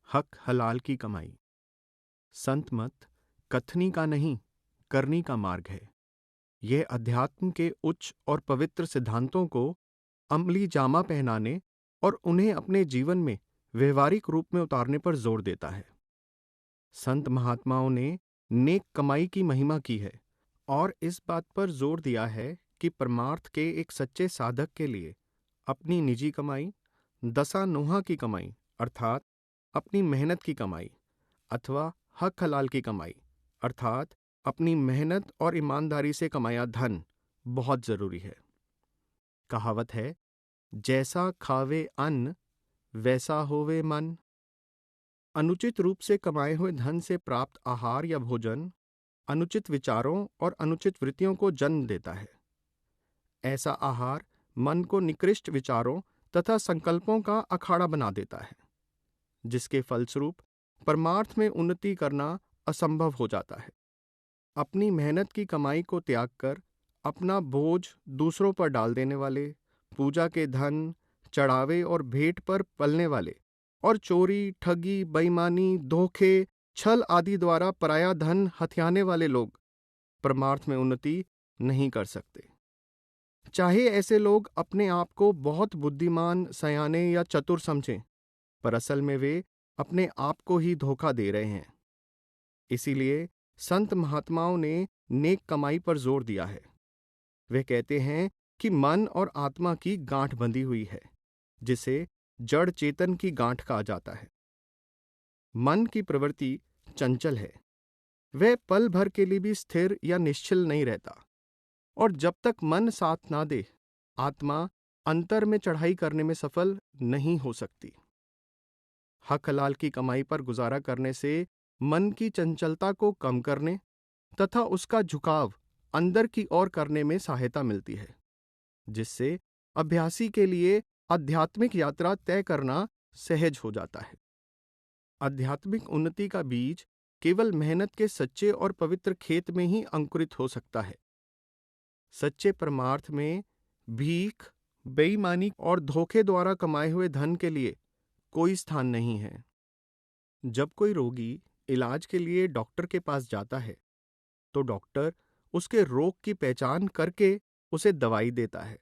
हक हलाल की कमाई। संत मत कथनी का नहीं, करनी का मार्ग है। यह अध्यात्म के उच्च और पवित्र सिद्धांतों को अमली जामा पहनाने और उन्हें अपने जीवन में व्यवहारिक रूप में उतारने पर जोर देता है। संत महात्माओं ने नेक कमाई की महिमा की है और इस बात पर जोर दिया है कि परमार्थ के एक सच्चे साधक के लिए अपनी निजी कमाई, दसा नोहा की कमाई अर्थात अपनी मेहनत की कमाई अथवा हक हलाल की कमाई अर्थात अपनी मेहनत और ईमानदारी से कमाया धन बहुत जरूरी है। कहावत है, जैसा खावे अन्न वैसा होवे मन। अनुचित रूप से कमाए हुए धन से प्राप्त आहार या भोजन अनुचित विचारों और अनुचित वृत्तियों को जन्म देता है। ऐसा आहार मन को निकृष्ट विचारों तथा संकल्पों का अखाड़ा बना देता है, जिसके फलस्वरूप परमार्थ में उन्नति करना असंभव हो जाता है। अपनी मेहनत की कमाई को त्याग कर अपना बोझ दूसरों पर डाल देने वाले, पूजा के धन, चढ़ावे और भेंट पर पलने वाले और चोरी, ठगी, बेईमानी, धोखे, छल आदि द्वारा पराया धन हथियाने वाले लोग परमार्थ में उन्नति नहीं कर सकते। चाहे ऐसे लोग अपने आप को बहुत बुद्धिमान, सयाने या चतुर समझें, पर असल में वे अपने आप को ही धोखा दे रहे हैं। इसीलिए संत महात्माओं ने नेक कमाई पर जोर दिया है। वे कहते हैं कि मन और आत्मा की गांठ बंधी हुई है, जिसे जड़ चेतन की गांठ कहा जाता है। मन की प्रवृत्ति चंचल है, वह पल भर के लिए भी स्थिर या निश्चल नहीं रहता, और जब तक मन साथ ना दे, आत्मा अंतर में चढ़ाई करने में सफल नहीं हो सकती। हक हलाल की कमाई पर गुजारा करने से मन की चंचलता को कम करने तथा उसका झुकाव अंदर की ओर करने में सहायता मिलती है, जिससे अभ्यासी के लिए आध्यात्मिक यात्रा तय करना सहज हो जाता है। आध्यात्मिक उन्नति का बीज केवल मेहनत के सच्चे और पवित्र खेत में ही अंकुरित हो सकता है। सच्चे परमार्थ में भीख, बेईमानी और धोखे द्वारा कमाए हुए धन के लिए कोई स्थान नहीं है। जब कोई रोगी इलाज के लिए डॉक्टर के पास जाता है, तो डॉक्टर उसके रोग की पहचान करके उसे दवाई देता है।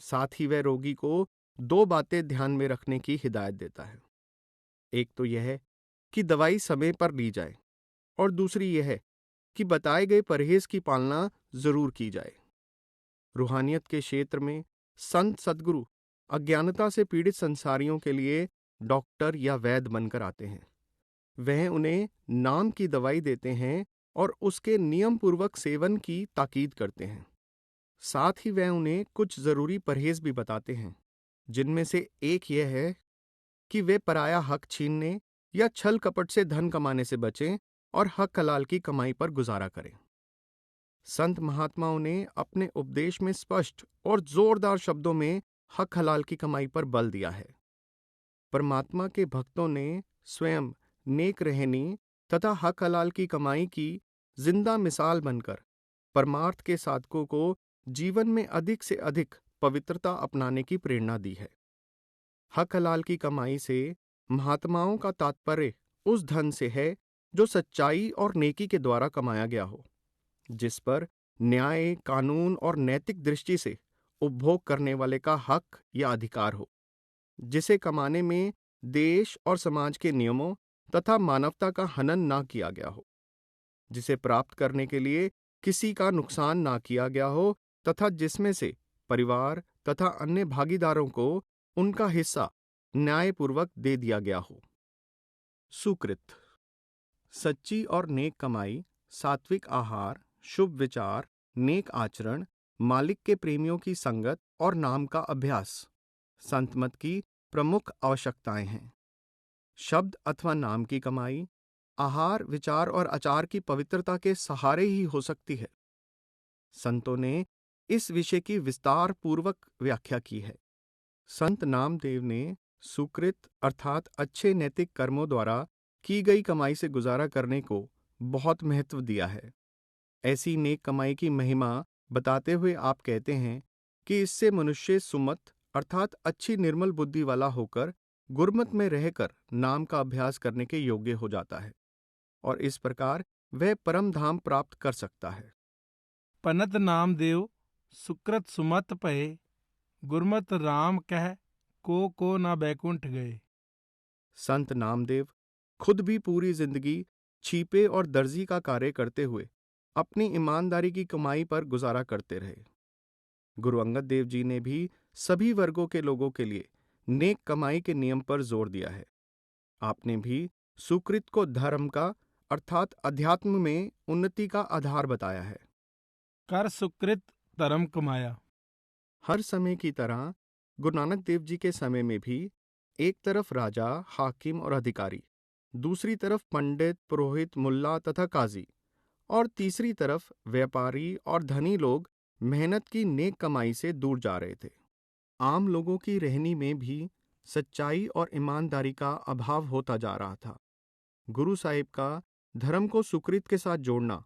साथ ही वह रोगी को दो बातें ध्यान में रखने की हिदायत देता है। एक तो यह कि दवाई समय पर ली जाए, और दूसरी यह कि बताए गए परहेज की पालना जरूर की जाए। रूहानियत के क्षेत्र में संत सद्गुरु अज्ञानता से पीड़ित संसारियों के लिए डॉक्टर या वैद्य बनकर आते हैं। वह उन्हें नाम की दवाई देते हैं और उसके नियम पूर्वक सेवन की ताकीद करते हैं। साथ ही वह उन्हें कुछ जरूरी परहेज भी बताते हैं, जिनमें से एक यह है कि वे पराया हक छीनने या छल कपट से धन कमाने से बचें और हक हलाल की कमाई पर गुजारा करें। संत महात्माओं ने अपने उपदेश में स्पष्ट और जोरदार शब्दों में हक हलाल की कमाई पर बल दिया है। परमात्मा के भक्तों ने स्वयं नेक रहनी तथा हक हलाल की कमाई की जिंदा मिसाल बनकर परमार्थ के साधकों को जीवन में अधिक से अधिक पवित्रता अपनाने की प्रेरणा दी है। हक हलाल की कमाई से महात्माओं का तात्पर्य उस धन से है जो सच्चाई और नेकी के द्वारा कमाया गया हो, जिस पर न्याय, कानून और नैतिक दृष्टि से उपभोग करने वाले का हक या अधिकार हो, जिसे कमाने में देश और समाज के नियमों तथा मानवता का हनन ना किया गया हो, जिसे प्राप्त करने के लिए किसी का नुकसान ना किया गया हो तथा जिसमें से परिवार तथा अन्य भागीदारों को उनका हिस्सा न्यायपूर्वक दे दिया गया हो। सुकृत सच्ची और नेक कमाई, सात्विक आहार, शुभ विचार, नेक आचरण, मालिक के प्रेमियों की संगत और नाम का अभ्यास संत मत की प्रमुख आवश्यकताएं हैं। शब्द अथवा नाम की कमाई आहार, विचार और आचार की पवित्रता के सहारे ही हो सकती है। संतों ने इस विषय की विस्तार पूर्वक व्याख्या की है। संत नामदेव ने सुकृत अर्थात अच्छे नैतिक कर्मों द्वारा की गई कमाई से गुजारा करने को बहुत महत्व दिया है। ऐसी नेक कमाई की महिमा बताते हुए आप कहते हैं कि इससे मनुष्य सुमत अर्थात अच्छी निर्मल बुद्धि वाला होकर गुरमत में रहकर नाम का अभ्यास करने के योग्य हो जाता है और इस प्रकार वह परम धाम प्राप्त कर सकता है। पनत नाम देव सुकृत सुमत पए, गुरमत राम कह को ना बैकुंठ गए। संत नामदेव खुद भी पूरी जिंदगी छीपे और दर्जी का कार्य करते हुए अपनी ईमानदारी की कमाई पर गुजारा करते रहे। गुरु अंगद देव जी ने भी सभी वर्गों के लोगों के लिए नेक कमाई के नियम पर जोर दिया है। आपने भी सुकृत को धर्म का अर्थात अध्यात्म में उन्नति का आधार बताया है। कर सुकृत धर्म कमाया। हर समय की तरह गुरु नानक देव जी के समय में भी एक तरफ राजा, हाकिम और अधिकारी, दूसरी तरफ पंडित, पुरोहित, मुल्ला तथा काजी और तीसरी तरफ व्यापारी और धनी लोग मेहनत की नेक कमाई से दूर जा रहे थे। आम लोगों की रहनी में भी सच्चाई और ईमानदारी का अभाव होता जा रहा था। गुरु साहिब का धर्म को सुकृत के साथ जोड़ना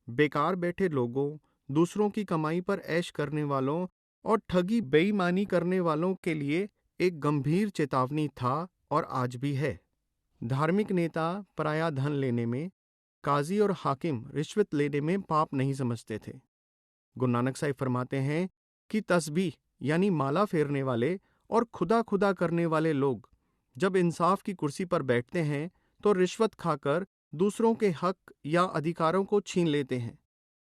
बेकार बैठे लोगों, दूसरों की कमाई पर ऐश करने वालों और ठगी बेईमानी करने वालों के लिए एक गंभीर चेतावनी था और आज भी है। धार्मिक नेता पराया धन लेने में, काजी और हाकिम रिश्वत लेने में पाप नहीं समझते थे। गुरु नानक साहिब फरमाते हैं कि तस्बीह यानी माला फेरने वाले और खुदा खुदा करने वाले लोग जब इंसाफ की कुर्सी पर बैठते हैं तो रिश्वत खाकर दूसरों के हक या अधिकारों को छीन लेते हैं।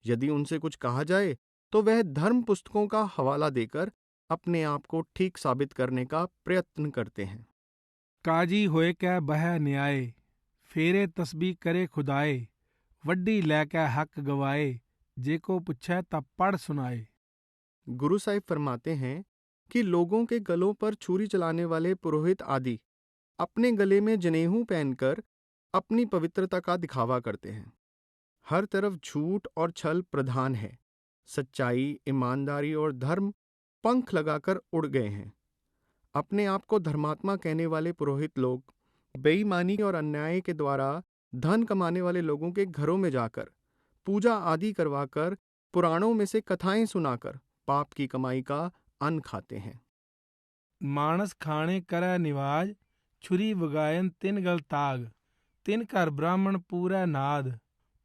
यदि उनसे कुछ कहा जाए तो वह धर्म पुस्तकों का हवाला देकर अपने आप को ठीक साबित करने का प्रयत्न करते हैं। काजी होए कै बह न्याय, फेरे तस्बी करे खुदाए, वड्डी लैकै हक गवाए, जे को पुछै तब पढ़ सुनाए। गुरु साहिब फरमाते हैं कि लोगों के गलों पर छुरी चलाने वाले पुरोहित आदि अपने गले में जनेऊ पहनकर अपनी पवित्रता का दिखावा करते हैं। हर तरफ झूठ और छल प्रधान है। सच्चाई, ईमानदारी और धर्म पंख लगाकर उड़ गए हैं। अपने आप को धर्मात्मा कहने वाले पुरोहित लोग बेईमानी और अन्याय के द्वारा धन कमाने वाले लोगों के घरों में जाकर पूजा आदि करवाकर पुराणों में से कथाएं सुनाकर पाप की कमाई का अन्न खाते हैं। मानस खाने करे निवाज, छुरी वगायन तिन गल ताग, तिन घर ब्राह्मण पूरा नाद,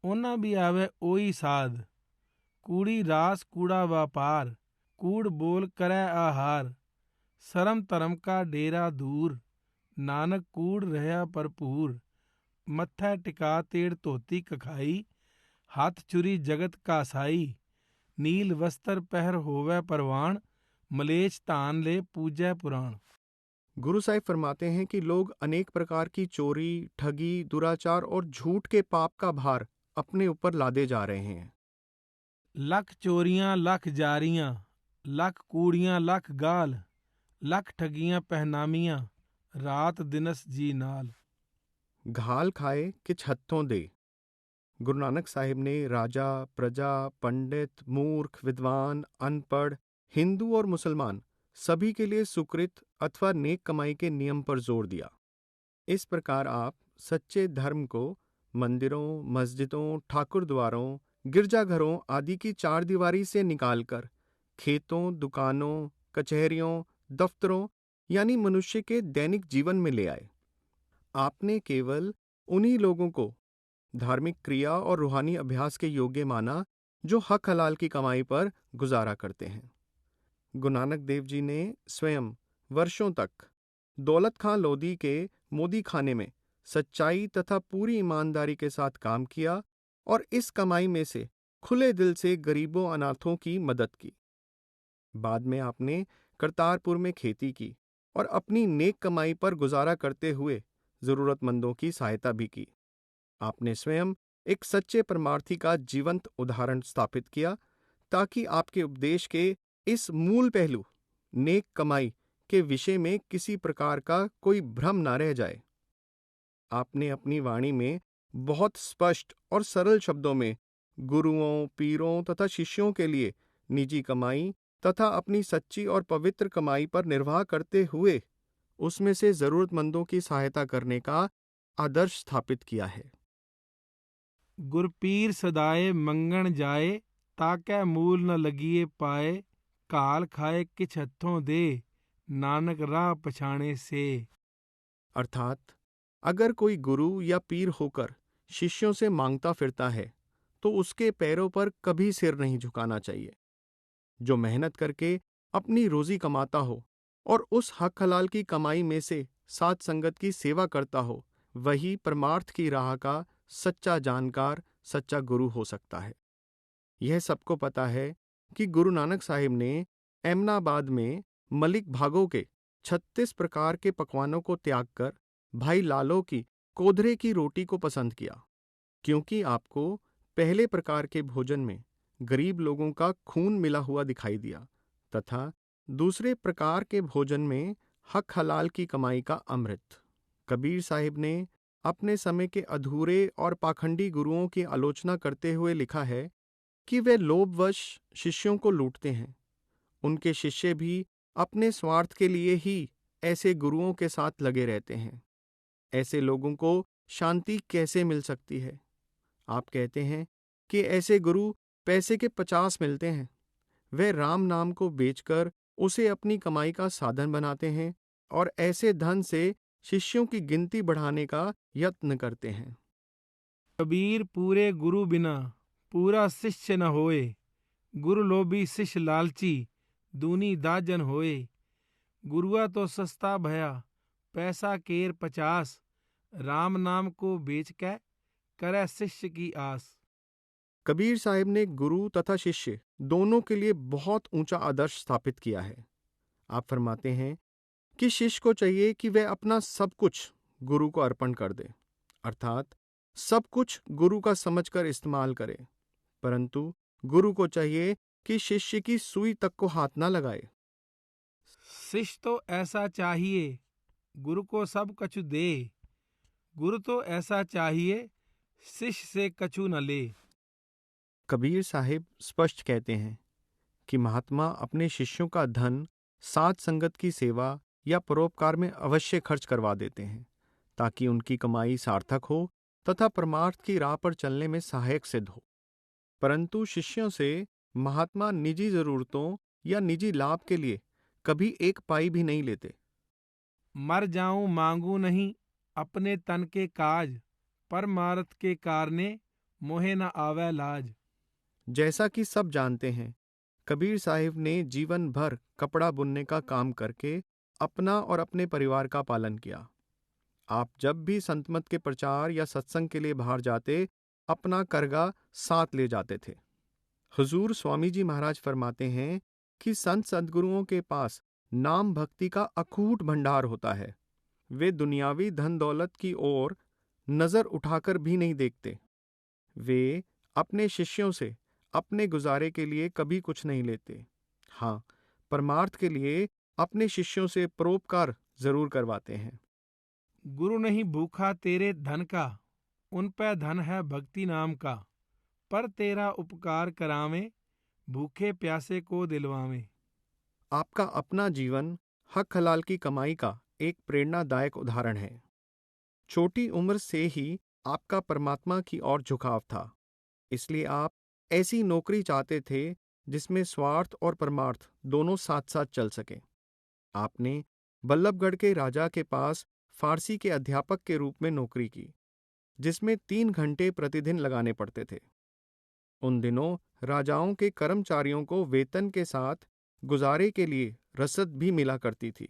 ओना भी आवे ओई साध। कूड़ी रास कूड़ा व्यापार, कूड़ बोल करे आहार, शरम धर्म का डेरा दूर, नानक कूड़ रहा भरपूर। मत्था टिका तेड़ धोती कखाई, हाथ चुरी जगत का साई, नील वस्त्र पहर होवे परवान, मलेच तान ले पूजै पुराण। गुरु साहिब फरमाते हैं कि लोग अनेक प्रकार की चोरी, ठगी, दुराचार और झूठ के पाप का भार अपने ऊपर लादे जा रहे हैं। लख चोरियां लख जारियां, लख कूड़ियां लख गाल, लख ठगियां पहनामियां, रात दिनस जी नाल। घाल खाए कि छत्तों दे। गुरु नानक साहिब ने राजा, प्रजा, पंडित, मूर्ख, विद्वान, अनपढ़, हिंदू और मुसलमान सभी के लिए सुकृत अथवा नेक कमाई के नियम पर जोर दिया। इस प्रकार आप सच्चे धर्म को मंदिरों, मस्जिदों, ठाकुर द्वारों, गिरजाघरों आदि की चार दीवारी से निकालकर खेतों, दुकानों, कचहरियों, दफ्तरों यानी मनुष्य के दैनिक जीवन में ले आए। आपने केवल उन्हीं लोगों को धार्मिक क्रिया और रूहानी अभ्यास के योग्य माना जो हक हलाल की कमाई पर गुजारा करते हैं। गुरु नानक देव जी ने स्वयं वर्षों तक दौलत खां लोधी के मोदी खाने में सच्चाई तथा पूरी ईमानदारी के साथ काम किया और इस कमाई में से खुले दिल से गरीबों अनाथों की मदद की। बाद में आपने करतारपुर में खेती की और अपनी नेक कमाई पर गुजारा करते हुए जरूरतमंदों की सहायता भी की। आपने स्वयं एक सच्चे परमार्थी का जीवंत उदाहरण स्थापित किया ताकि आपके उपदेश के इस मूल पहलू नेक कमाई के विषय में किसी प्रकार का कोई भ्रम न रह जाए। आपने अपनी वाणी में बहुत स्पष्ट और सरल शब्दों में गुरुओं, पीरों तथा शिष्यों के लिए निजी कमाई तथा अपनी सच्ची और पवित्र कमाई पर निर्वाह करते हुए उसमें से जरूरतमंदों की सहायता करने का आदर्श स्थापित किया है। गुरपीर सदाए मंगण जाए, ताकै मूल न लगिए पाए, काल खाए किछ हथों दे, नानक राह पछाणे से। अर्थात अगर कोई गुरु या पीर होकर शिष्यों से मांगता फिरता है तो उसके पैरों पर कभी सिर नहीं झुकाना चाहिए। जो मेहनत करके अपनी रोजी कमाता हो और उस हक हलाल की कमाई में से साध संगत की सेवा करता हो, वही परमार्थ की राह का सच्चा जानकार, सच्चा गुरु हो सकता है। यह सबको पता है कि गुरु नानक साहिब ने एमनाबाद में मलिक भागो के 36 प्रकार के पकवानों को त्याग कर भाई लालो की कोधरे की रोटी को पसंद किया, क्योंकि आपको पहले प्रकार के भोजन में गरीब लोगों का खून मिला हुआ दिखाई दिया तथा दूसरे प्रकार के भोजन में हक हलाल की कमाई का अमृत। कबीर साहिब ने अपने समय के अधूरे और पाखंडी गुरुओं की आलोचना करते हुए लिखा है कि वे लोभवश शिष्यों को लूटते हैं। उनके शिष्य भी अपने स्वार्थ के लिए ही ऐसे गुरुओं के साथ लगे रहते हैं। ऐसे लोगों को शांति कैसे मिल सकती है? आप कहते हैं कि ऐसे गुरु पैसे के 50 मिलते हैं। वे राम नाम को बेचकर उसे अपनी कमाई का साधन बनाते हैं और ऐसे धन से शिष्यों की गिनती बढ़ाने का यत्न करते हैं। कबीर पूरे गुरु बिना पूरा शिष्य न होए, गुरु लोभी शिष्य लालची दूनी दाजन होए। गुरुआ तो सस्ता भया पैसा केर 50, राम नाम को बेच के करे शिष्य की आस। कबीर साहिब ने गुरु तथा शिष्य दोनों के लिए बहुत ऊंचा आदर्श स्थापित किया है। आप फरमाते हैं कि शिष्य को चाहिए कि वह अपना सब कुछ गुरु को अर्पण कर दे, अर्थात सब कुछ गुरु का समझकर इस्तेमाल करे, परंतु गुरु को चाहिए कि शिष्य की सुई तक को हाथ ना लगाए। शिष्य तो ऐसा चाहिए गुरु को सब कछु दे, गुरु तो ऐसा चाहिए शिष्य से कछु न ले। कबीर साहिब स्पष्ट कहते हैं कि महात्मा अपने शिष्यों का धन साध संगत की सेवा या परोपकार में अवश्य खर्च करवा देते हैं, ताकि उनकी कमाई सार्थक हो तथा परमार्थ की राह पर चलने में सहायक सिद्ध हो। परंतु शिष्यों से महात्मा निजी जरूरतों या निजी लाभ के लिए कभी एक पाई भी नहीं लेते। मर जाऊं मांगू नहीं अपने तन के काज, परमार्थ के कारणे मोहे न आवे लाज। जैसा कि सब जानते हैं, कबीर साहिब ने जीवन भर कपड़ा बुनने का काम करके अपना और अपने परिवार का पालन किया। आप जब भी संतमत के प्रचार या सत्संग के लिए बाहर जाते, अपना करगा साथ ले जाते थे। हुजूर स्वामी जी महाराज फरमाते हैं कि संत सद्गुरुओं के पास नाम भक्ति का अकूट भंडार होता है। वे दुनियावी धन दौलत की ओर नजर उठाकर भी नहीं देखते। वे अपने शिष्यों से अपने गुजारे के लिए कभी कुछ नहीं लेते। हाँ, परमार्थ के लिए अपने शिष्यों से परोपकार जरूर करवाते हैं। गुरु नहीं भूखा तेरे धन का, उन पे धन है भक्ति नाम का। पर तेरा उपकार करावे, भूखे प्यासे को दिलवावे। आपका अपना जीवन हक हलाल की कमाई का एक प्रेरणादायक उदाहरण है। छोटी उम्र से ही आपका परमात्मा की ओर झुकाव था, इसलिए आप ऐसी नौकरी चाहते थे जिसमें स्वार्थ और परमार्थ दोनों साथ साथ चल सके। आपने बल्लभगढ़ के राजा के पास फारसी के अध्यापक के रूप में नौकरी की, जिसमें 3 घंटे प्रतिदिन लगाने पड़ते थे। उन दिनों राजाओं के कर्मचारियों को वेतन के साथ गुजारे के लिए रसद भी मिला करती थी।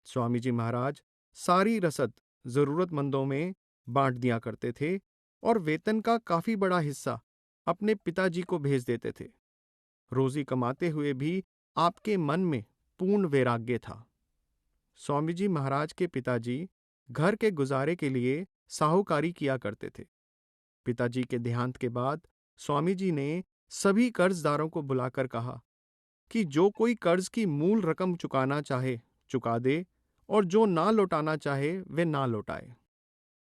स्वामी जी महाराज सारी रसद जरूरतमंदों में बांट दिया करते थे और वेतन का काफी बड़ा हिस्सा अपने पिताजी को भेज देते थे। रोजी कमाते हुए भी आपके मन में पूर्ण वैराग्य था। स्वामी जी महाराज के पिताजी घर के गुजारे के लिए साहूकारी किया करते थे। पिताजी के देहांत के बाद स्वामी जी ने सभी कर्जदारों को बुलाकर कहा कि जो कोई कर्ज की मूल रकम चुकाना चाहे चुका दे और जो ना लौटाना चाहे वे ना लौटाए।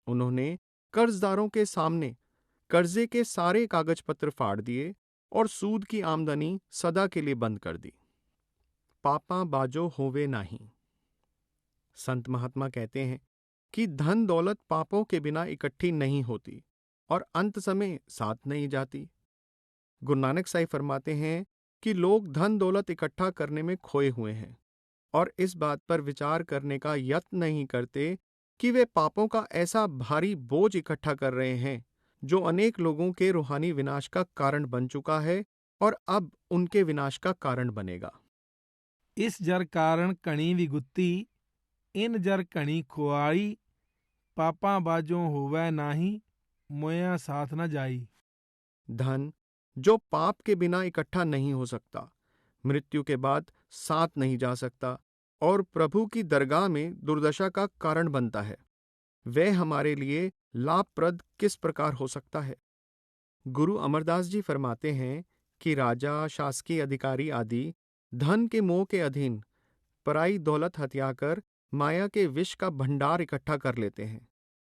उन्होंने कर्जदारों के सामने कर्जे के सारे कागज पत्र फाड़ दिए और सूद की आमदनी सदा के लिए बंद कर दी। पापा बाजो होवे नाही। संत महात्मा कहते हैं कि धन दौलत पापों के बिना इकट्ठी नहीं होती और अंत समय साथ नहीं जाती। गुरु नानक साहिब फरमाते हैं कि लोग धन दौलत इकट्ठा करने में खोए हुए हैं और इस बात पर विचार करने का यत्न नहीं करते कि वे पापों का ऐसा भारी बोझ इकट्ठा कर रहे हैं जो अनेक लोगों के रूहानी विनाश का कारण बन चुका है और अब उनके विनाश का कारण बनेगा। इस जर कारण कणी विगुत्ती, इन जर कणी खुआई, पापा बाजों होवै नाही, मोया साथ न जाई। धन जो पाप के बिना इकट्ठा नहीं हो सकता, मृत्यु के बाद साथ नहीं जा सकता और प्रभु की दरगाह में दुर्दशा का कारण बनता है, वह हमारे लिए लाभप्रद किस प्रकार हो सकता है। गुरु अमरदास जी फरमाते हैं कि राजा, शासकीय अधिकारी आदि धन के मोह के अधीन पराई दौलत हथियाकर माया के विष का भंडार इकट्ठा कर लेते हैं।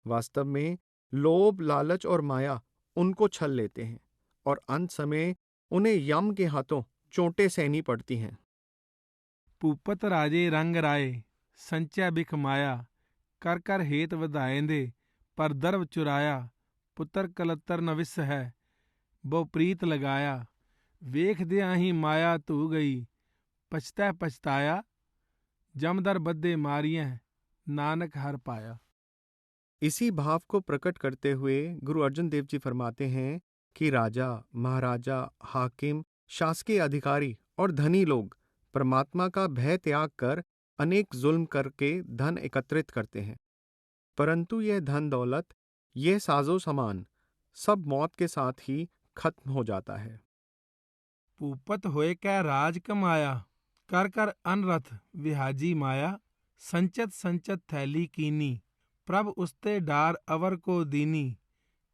वास्तव में लोभ, लालच और माया उनको छल लेते हैं और अंत समय उन्हें यम के हाथों चोटें सहनी पड़ती हैं। ਭੂਪਤ ਰਾਜੇ ਰੰਗ ਰਾਏ, ਸੰਚੈ ਬਿਖ ਮਾਇਆ, ਕਰ ਕਰ ਹੇਤ ਵਧਾਏਂਦੇ, ਪਰ ਦਰਬ ਚੁਰਾਇਆ, ਪੁੱਤਰ ਕਲੱਤਰ ਨ ਵਿਸ ਹੈ, ਬਹੁ ਪ੍ਰੀਤ ਲਗਾਇਆ, ਵੇਖਦਿਆਂ ਹੀ ਮਾਇਆ ਧੂ ਗਈ, ਪਛਤੈ ਪਛਤਾਇਆ, जमदर बद्दे मारियं, नानक हर पाया। इसी भाव को प्रकट करते हुए गुरु अर्जन देव जी फरमाते हैं कि राजा, महाराजा, हाकिम, शासकीय अधिकारी और धनी लोग परमात्मा का भय त्याग कर अनेक जुल्म करके धन एकत्रित करते हैं, परंतु यह धन दौलत, यह साजो सामान सब मौत के साथ ही खत्म हो जाता है। ਭੂਪਤ ਹੋਏ ਕੈ ਰਾਜ ਕਮਾਇਆ, कर कर अनरथ विहाजी माया, संचत संचत थैली कीनी, प्रभ उस्ते डार अवर को दीनी,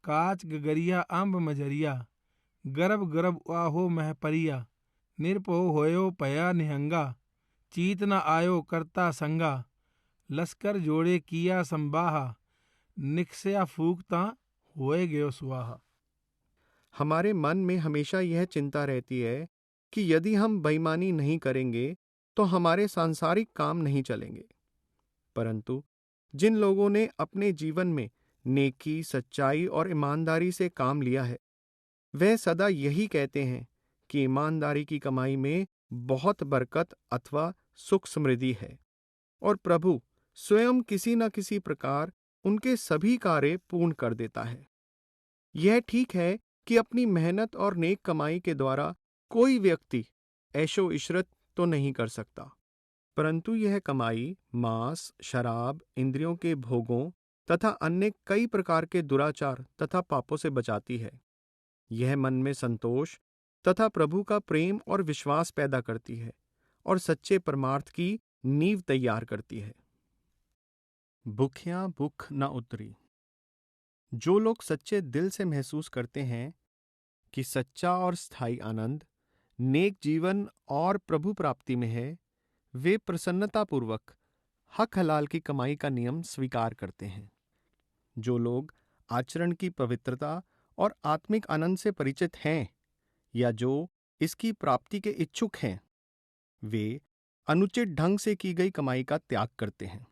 काच गगरिया अंब मजरिया, गर्भ गर्भ आहो महपरिया, निरपो होयो पया निहंगा, चीत न आयो करता संगा, लश्कर जोड़े किया संबाहा, निकसया फूकता होए गयो सुवाहा। हमारे मन में हमेशा यह चिंता रहती है कि यदि हम बेईमानी नहीं करेंगे तो हमारे सांसारिक काम नहीं चलेंगे, परंतु जिन लोगों ने अपने जीवन में नेकी, सच्चाई और ईमानदारी से काम लिया है, वह सदा यही कहते हैं कि ईमानदारी की कमाई में बहुत बरकत अथवा सुख समृद्धि है और प्रभु स्वयं किसी न किसी प्रकार उनके सभी कार्य पूर्ण कर देता है। यह ठीक है कि अपनी मेहनत और नेक कमाई के द्वारा कोई व्यक्ति ऐशो इशरत तो नहीं कर सकता, परंतु यह कमाई मांस, शराब, इंद्रियों के भोगों तथा अन्य कई प्रकार के दुराचार तथा पापों से बचाती है। यह मन में संतोष तथा प्रभु का प्रेम और विश्वास पैदा करती है और सच्चे परमार्थ की नींव तैयार करती है। भूखियां भूख न उतरी। जो लोग सच्चे दिल से महसूस करते हैं कि सच्चा और स्थायी आनंद नेक जीवन और प्रभु प्राप्ति में है, वे प्रसन्नतापूर्वक हक हलाल की कमाई का नियम स्वीकार करते हैं। जो लोग आचरण की पवित्रता और आत्मिक आनंद से परिचित हैं या जो इसकी प्राप्ति के इच्छुक हैं, वे अनुचित ढंग से की गई कमाई का त्याग करते हैं।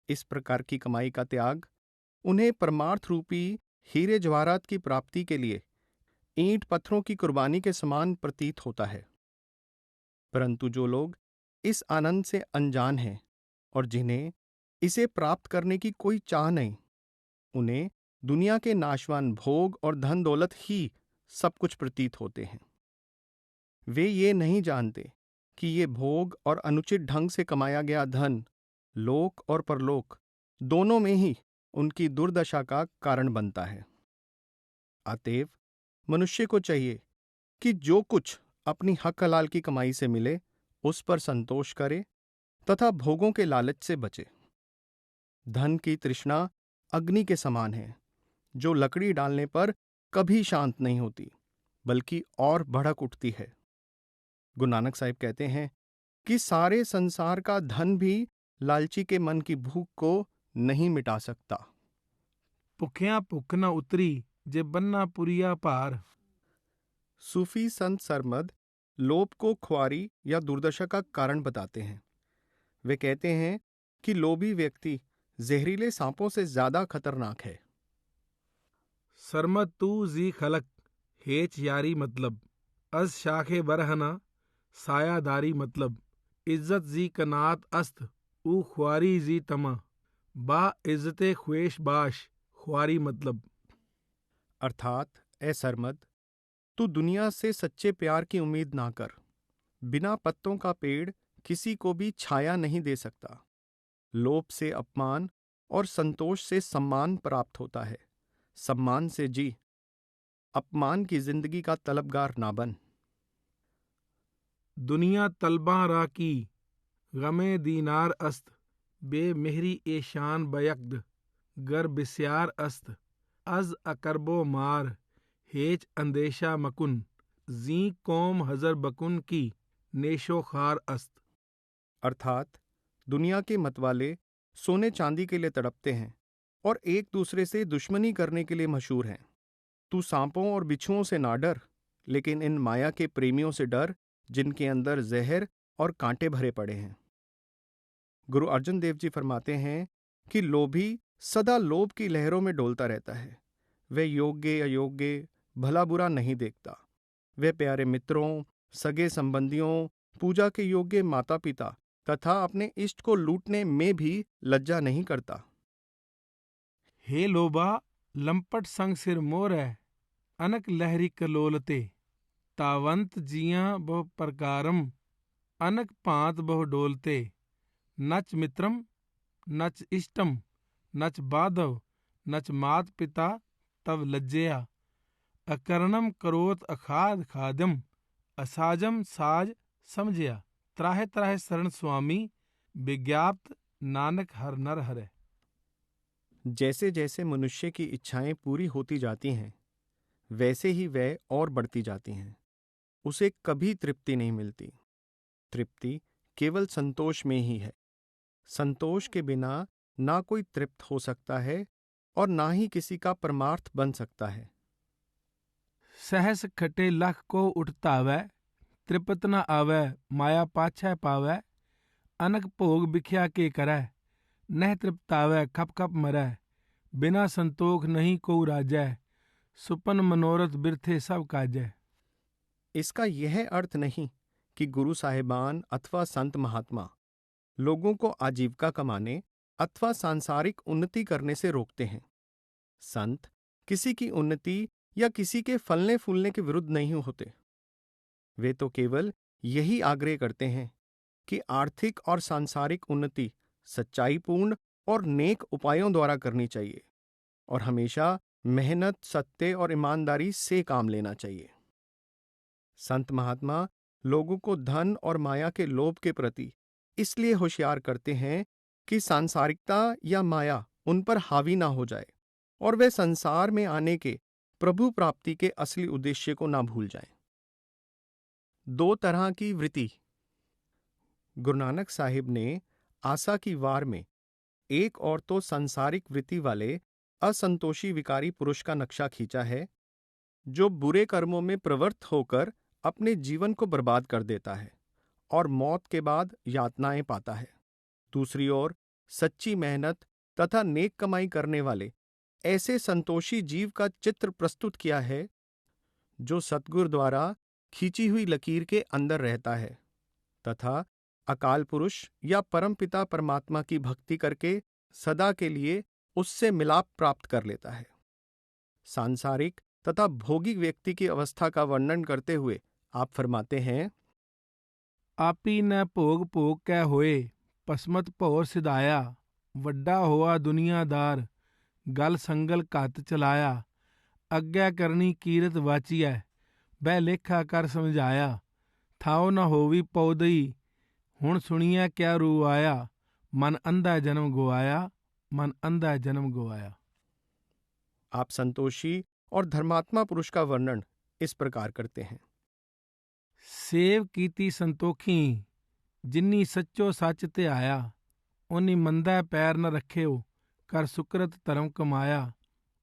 इस प्रकार की कमाई का त्याग उन्हें परमार्थ रूपी हीरे जवाहरात की प्राप्ति के लिए ईंट पत्थरों की कुर्बानी के समान प्रतीत होता है। परंतु जो लोग इस आनंद से अनजान हैं और जिन्हें इसे प्राप्त करने की कोई चाह नहीं, उन्हें दुनिया के नाशवान भोग और धन दौलत ही सब कुछ प्रतीत होते हैं। वे ये नहीं जानते कि ये भोग और अनुचित ढंग से कमाया गया धन लोक और परलोक दोनों में ही उनकी दुर्दशा का कारण बनता है। अतएव मनुष्य को चाहिए कि जो कुछ अपनी हक हलाल की कमाई से मिले उस पर संतोष करे तथा भोगों के लालच से बचे। धन की तृष्णा अग्नि के समान है, जो लकड़ी डालने पर कभी शांत नहीं होती बल्कि और भड़क उठती है। गुरु नानक साहिब कहते हैं कि सारे संसार का धन भी लालची के मन की भूख को नहीं मिटा सकता। भुखिया भुख न उतरी, जे बन्ना पुरिया भार। सूफी संत सरमद लोभ को ख्वारी या दुर्दशा का कारण बताते हैं। वे कहते हैं कि लोभी व्यक्ति जहरीले सांपों से ज्यादा खतरनाक है। सरमद तू जी खलक, हेच यारी मतलब, अज शाखे बरहना, सायादारी मतलब, इज्जत जी कनात अस्त, ऊ ख्वारी जी तमा, बा इज्जते ख्वेश बाश, ख्वारी मतलब। अर्थात ए सरमद, तू दुनिया से सच्चे प्यार की उम्मीद ना कर। बिना पत्तों का पेड़ किसी को भी छाया नहीं दे सकता। लोभ से अपमान और संतोष से सम्मान प्राप्त होता है। सम्मान से जी, अपमान की जिंदगी का तलबगार ना बन। दुनिया तलबा राकी, गमे दीनार अस्त, बेमेहरी ए शान बयक्द, गर बिस्यार अस्त, अज अकरबो मार, हेच अंदेशा मकुन, जी कौम हजर बकुन की, नेशो खार अस्त। अर्थात दुनिया के मतवाले सोने चांदी के लिए तड़पते हैं और एक दूसरे से दुश्मनी करने के लिए मशहूर हैं। तू सांपों और बिच्छुओं से ना डर, लेकिन इन माया के प्रेमियों से डर जिनके अंदर जहर और कांटे भरे पड़े हैं। गुरु अर्जन देव जी फरमाते हैं कि लोभी सदा लोभ की लहरों में डोलता रहता है। वह योग्य अयोग्य, भला बुरा नहीं देखता। वह प्यारे मित्रों, सगे संबंधियों, पूजा के योग्य माता पिता तथा अपने इष्ट को लूटने में भी लज्जा नहीं करता। हे लोबा, लंपट संग सिर मोर है, अनक लहरी कलोलते, तावंत जियां बहु प्रकारम, अनक भांत बहु डोलते, नच मित्रम, नच इष्टम, नच बाधव, नच मात पिता, तब लज्जया, अकरणम करोत अखाद खादम, असाजम साज समझया, त्राहे त्राहे शरण स्वामी, विज्ञाप्त नानक हर नर हरे। जैसे जैसे मनुष्य की इच्छाएं पूरी होती जाती हैं, वैसे ही वह और बढ़ती जाती हैं। उसे कभी तृप्ति नहीं मिलती। तृप्ति केवल संतोष में ही है। संतोष के बिना ना कोई तृप्त हो सकता है और ना ही किसी का परमार्थ बन सकता है। सहस खटे लख को उठतावै, तृपत न आवै, माया पाछै पावै, अनक भोग बिख्या के करै, नह तृप्तावै खप खप मरै, बिना संतोख नहीं को राजै, सुपन मनोरथ बिरथे सब काजै। इसका यह अर्थ नहीं कि गुरु साहिबान अथवा संत महात्मा लोगों को आजीविका कमाने अथवा सांसारिक उन्नति करने से रोकते हैं। संत किसी की उन्नति या किसी के फलने फूलने के विरुद्ध नहीं होते। वे तो केवल यही आग्रह करते हैं कि आर्थिक और सांसारिक उन्नति सच्चाईपूर्ण और नेक उपायों द्वारा करनी चाहिए और हमेशा मेहनत, सत्य और ईमानदारी से काम लेना चाहिए। संत महात्मा लोगों को धन और माया के लोभ के प्रति इसलिए होशियार करते हैं कि सांसारिकता या माया उन पर हावी ना हो जाए और वे संसार में आने के प्रभु प्राप्ति के असली उद्देश्य को ना भूल जाएं। दो तरह की वृत्ति। गुरु नानक साहिब ने आसा की वार में एक और तो सांसारिक वृत्ति वाले असंतोषी विकारी पुरुष का नक्शा खींचा है, जो बुरे कर्मों में प्रवृत्त होकर अपने जीवन को बर्बाद कर देता है और मौत के बाद यातनाएं पाता है। दूसरी ओर सच्ची मेहनत तथा नेक कमाई करने वाले ऐसे संतोषी जीव का चित्र प्रस्तुत किया है, जो सतगुरु द्वारा खींची हुई लकीर के अंदर रहता है तथा अकाल पुरुष या परमपिता परमात्मा की भक्ति करके सदा के लिए उससे मिलाप प्राप्त कर लेता है। सांसारिक तथा भोगी व्यक्ति की अवस्था का वर्णन करते हुए आप फरमाते हैं, आपी न भोग भोग कै होए, पसमत भौर सिधाया, वड्डा होआ दुनियादार, गल संगल घत चलाया, अग्ञा करनी कीरत वाचिया, बह लेखा कर समझाया, थाओ न होवी पौदई, हुण सुनिया क्या रू आया, मन अंधा जन्म गवाया, मन अंधा जन्म गवाया। आप संतोषी और धर्मात्मा पुरुष का वर्णन इस प्रकार करते हैं। सेव कीती संतोखी, जिन्नी सच्चो सच ते आया, उन्नी मंदा पैर न रखेओ, कर सुकृत धर्म कमाया,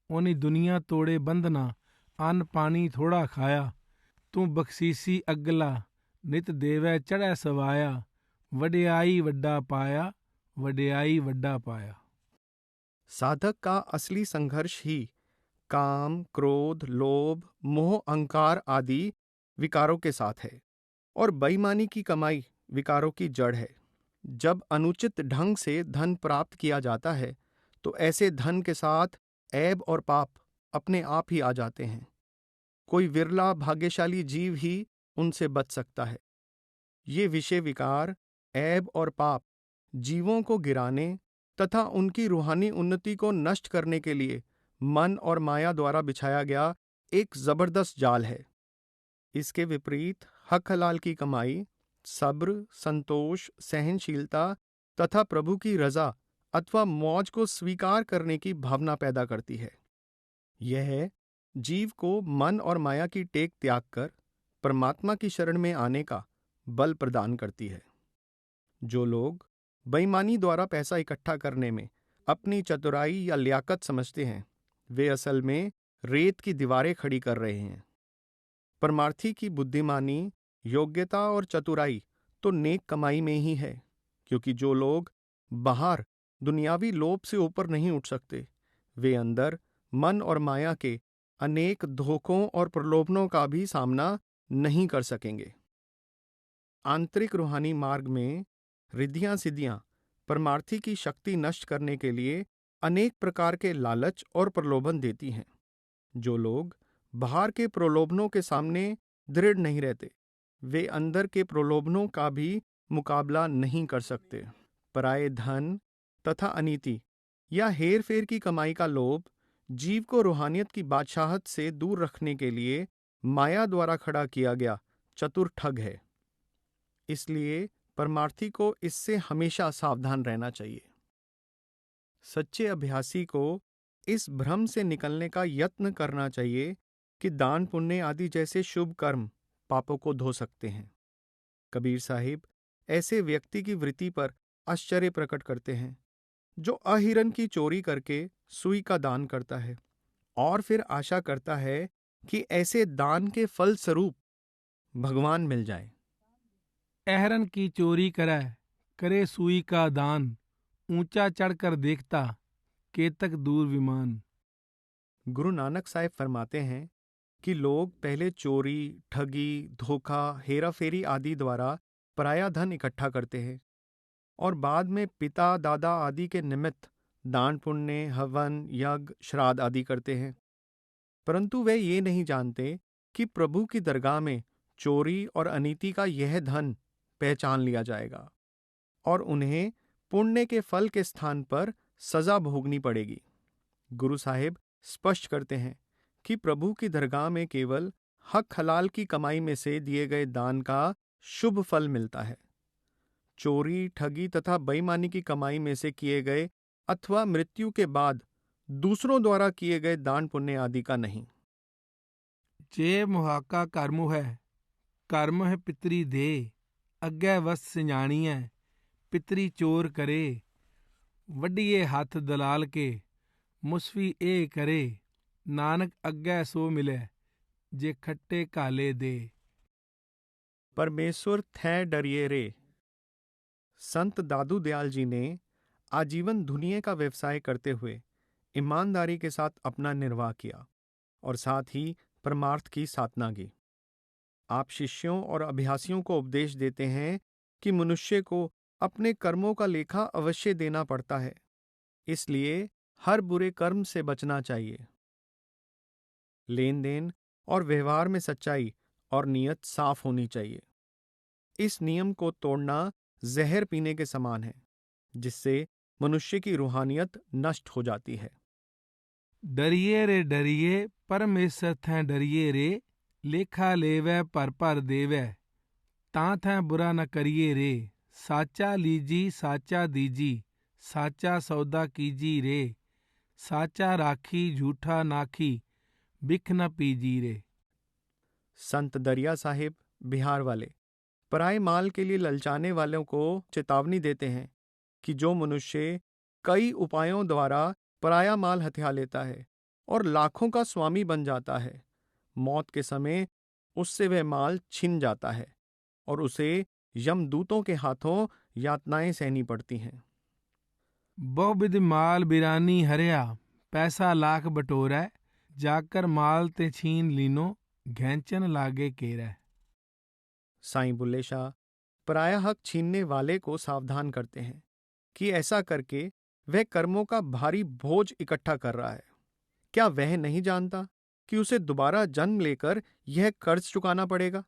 उन्नी दुनिया तोड़े बंधना, अन्न पानी थोड़ा खाया, तू बख्शीसी अगला, नित देवै चढ़ै सवाया, वड्याई वड्डा पाया, वड्याई वड्डा पाया। साधक का असली संघर्ष ही काम, क्रोध, लोभ, मोह, अहंकार आदि विकारों के साथ है और बेईमानी की कमाई विकारों की जड़ है। जब अनुचित ढंग से धन प्राप्त किया जाता है तो ऐसे धन के साथ ऐब और पाप अपने आप ही आ जाते हैं। कोई विरला भाग्यशाली जीव ही उनसे बच सकता है। ये विषय विकार, ऐब और पाप जीवों को गिराने तथा उनकी रूहानी उन्नति को नष्ट करने के लिए मन और माया द्वारा बिछाया गया एक जबरदस्त जाल है। इसके विपरीत हक हलाल की कमाई सब्र, संतोष, सहनशीलता तथा प्रभु की रजा अथवा मौज को स्वीकार करने की भावना पैदा करती है। यह जीव को मन और माया की टेक त्याग कर परमात्मा की शरण में आने का बल प्रदान करती है। जो लोग बेईमानी द्वारा पैसा इकट्ठा करने में अपनी चतुराई या लियाकत समझते हैं, वे असल में रेत की दीवारें खड़ी कर रहे हैं। परमार्थी की बुद्धिमानी, योग्यता और चतुराई तो नेक कमाई में ही है, क्योंकि जो लोग बाहर दुनियावी लोभ से ऊपर नहीं उठ सकते, वे अंदर मन और माया के अनेक धोखों और प्रलोभनों का भी सामना नहीं कर सकेंगे। आंतरिक रूहानी मार्ग में रिद्धियां सिद्धियां परमार्थी की शक्ति नष्ट करने के लिए अनेक प्रकार के लालच और प्रलोभन देती हैं। जो लोग बाहर के प्रलोभनों के सामने दृढ़ नहीं रहते, वे अंदर के प्रलोभनों का भी मुकाबला नहीं कर सकते। पराये धन तथा अनीति या हेर फेर की कमाई का लोभ जीव को रूहानियत की बादशाहत से दूर रखने के लिए माया द्वारा खड़ा किया गया चतुर ठग है। इसलिए परमार्थी को इससे हमेशा सावधान रहना चाहिए। सच्चे अभ्यासी को इस भ्रम से निकलने का यत्न करना चाहिए कि दान पुण्य आदि जैसे शुभ कर्म पापों को धो सकते हैं। कबीर साहिब ऐसे व्यक्ति की वृत्ति पर आश्चर्य प्रकट करते हैं जो अहिरन की चोरी करके सुई का दान करता है और फिर आशा करता है कि ऐसे दान के फल स्वरूप भगवान मिल जाए। अहरन की चोरी करे सुई का दान, ऊंचा चढ़कर देखता केतक दूर विमान। गुरु नानक साहिब फरमाते हैं कि लोग पहले चोरी, ठगी, धोखा, हेराफेरी आदि द्वारा पराया धन इकट्ठा करते हैं और बाद में पिता दादा आदि के निमित्त दान पुण्य, हवन, यज्ञ, श्राद्ध आदि करते हैं। परंतु वे ये नहीं जानते कि प्रभु की दरगाह में चोरी और अनीति का यह धन पहचान लिया जाएगा और उन्हें पुण्य के फल के स्थान पर सजा भोगनी पड़ेगी। गुरु साहिब स्पष्ट करते हैं कि प्रभु की दरगाह में केवल हक हलाल की कमाई में से दिए गए दान का शुभ फल मिलता है। चोरी, ठगी तथा बेईमानी की कमाई में से किए गए अथवा मृत्यु के बाद दूसरों द्वारा किए गए दान पुण्य आदि का नहीं। जे मुहाका कर्म है पितरी दे, अग्गै वस सिंजाणीऐ पितरी चोर करे। वड्डिए हाथ दलाल के, मुसफी ए करे। नानक अग्गै सो मिले, जे खट्टे काले दे। परमेश्वर थे डरिए रे। संत दादू दयाल जी ने आजीवन धुनिये का व्यवसाय करते हुए ईमानदारी के साथ अपना निर्वाह किया और साथ ही परमार्थ की साधना की। आप शिष्यों और अभ्यासियों को उपदेश देते हैं कि मनुष्य को अपने कर्मों का लेखा अवश्य देना पड़ता है, इसलिए हर बुरे कर्म से बचना चाहिए। लेन देन और व्यवहार में सच्चाई और नियत साफ होनी चाहिए। इस नियम को तोड़ना जहर पीने के समान है, जिससे मनुष्य की रूहानियत नष्ट हो जाती है। डरिए रे डरिए, परमेश्वर थे डरिए रे। लेखा लेवै पर देवै, तां थे बुरा न करिए रे। साचा लीजी साचा दीजी, साचा सौदा कीजी रे। साचा राखी झूठा नाखी, बिख न पीजी रे। संत दरिया साहिब बिहार वाले पराये माल के लिए ललचाने वालों को चेतावनी देते हैं कि जो मनुष्य कई उपायों द्वारा पराया माल हथिया लेता है और लाखों का स्वामी बन जाता है, मौत के समय उससे वह माल छिन जाता है और उसे यमदूतों के हाथों यातनाएं सहनी पड़ती हैं। बहुविध माल बिरानी हरिया, पैसा लाख बटोरै। जाकर माल ते छीन लीनो, घेंचन लागे केरै। साईं बुल्ले शाह पराया हक छीनने वाले को सावधान करते हैं कि ऐसा करके वह कर्मों का भारी बोझ इकट्ठा कर रहा है। क्या वह नहीं जानता कि उसे दोबारा जन्म लेकर यह कर्ज चुकाना पड़ेगा?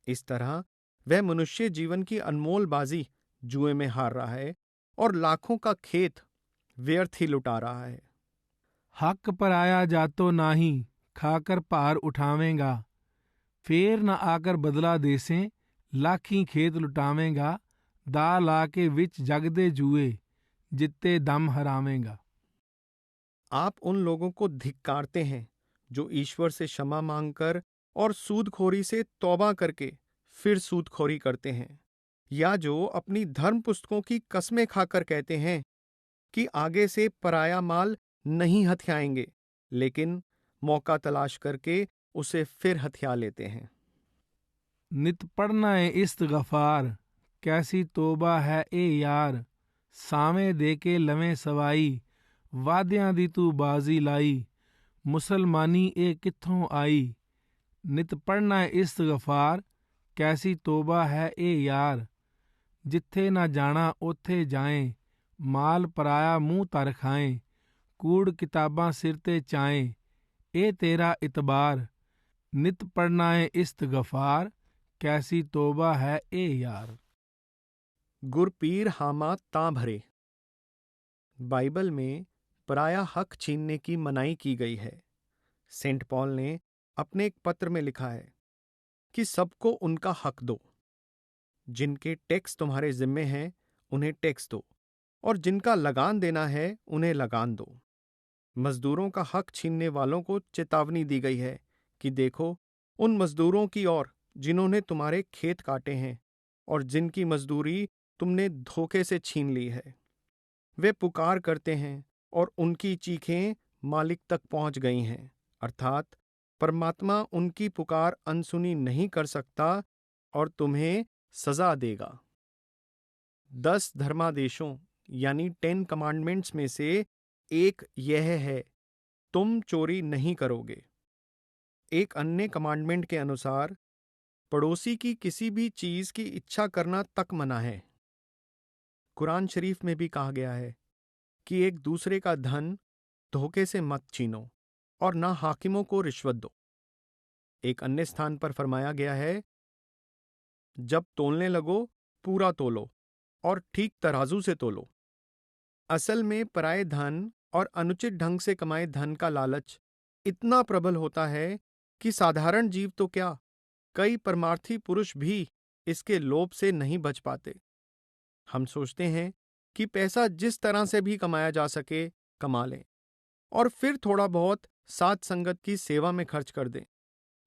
इस तरह वह मनुष्य जीवन की अनमोल बाजी जुए में हार रहा है और लाखों का खेत व्यर्थ ही लुटा रहा है। हक पर आया जातो नाही, खाकर भार उठावेंगा, फेर न आकर बदला देसे, लाखी खेत लुटावेंगा, दा ला के विच जगदे जुए, जित्ते दम हरावेंगा। आप उन लोगों को धिक्कारते हैं जो ईश्वर से क्षमा मांगकर और सूदखोरी से तौबा करके फिर सूदखोरी करते हैं, या जो अपनी धर्म पुस्तकों की कस्में खाकर कहते हैं कि आगे से पराया माल नहीं हथियाएंगे, लेकिन मौका तलाश करके उसे फिर हथिया लेते हैं। नित पढ़ना है इस्तगफार, कैसी तोबा है ए यार, सावें दे के लवें सवाई, वादियां दी तू बाजी लाई, मुसलमानी ए कित्थों आई। नित पढ़ना है इस्तगफार, कैसी तोबा है ए यार, जिथे ना जाना उथे जाएं, माल पराया मुंह तर खाएं, कूड़ किताबां सिर ते चाएं, ए तेरा इतबार। नित पढ़ना है इस्तगफार, कैसी तोबा है ए यार। गुरपीर हामा तां भरे। बाइबल में पराया हक छीनने की मनाही की गई है। सेंट पॉल ने अपने एक पत्र में लिखा है कि सबको उनका हक दो। जिनके टैक्स तुम्हारे जिम्मे हैं उन्हें टैक्स दो, और जिनका लगान देना है उन्हें लगान दो। मजदूरों का हक छीनने वालों को चेतावनी दी गई है कि देखो उन मजदूरों की ओर जिन्होंने तुम्हारे खेत काटे हैं और जिनकी मजदूरी तुमने धोखे से छीन ली है। वे पुकार करते हैं और उनकी चीखें मालिक तक पहुंच गई हैं, अर्थात परमात्मा उनकी पुकार अनसुनी नहीं कर सकता और तुम्हें सजा देगा। 10 धर्मादेशों यानी 10 कमांडमेंट्स में से एक यह है, तुम चोरी नहीं करोगे। एक अन्य कमांडमेंट के अनुसार पड़ोसी की किसी भी चीज की इच्छा करना तक मना है। कुरान शरीफ में भी कहा गया है कि एक दूसरे का धन धोखे से मत छीनो और ना हाकिमों को रिश्वत दो। एक अन्य स्थान पर फरमाया गया है, जब तोलने लगो पूरा तोलो और ठीक तराजू से तोलो। असल में पराये धन और अनुचित ढंग से कमाए धन का लालच इतना प्रबल होता है कि साधारण जीव तो क्या, कई परमार्थी पुरुष भी इसके लोभ से नहीं बच पाते। हम सोचते हैं कि पैसा जिस तरह से भी कमाया जा सके कमा लें और फिर थोड़ा बहुत साध संगत की सेवा में खर्च कर दें,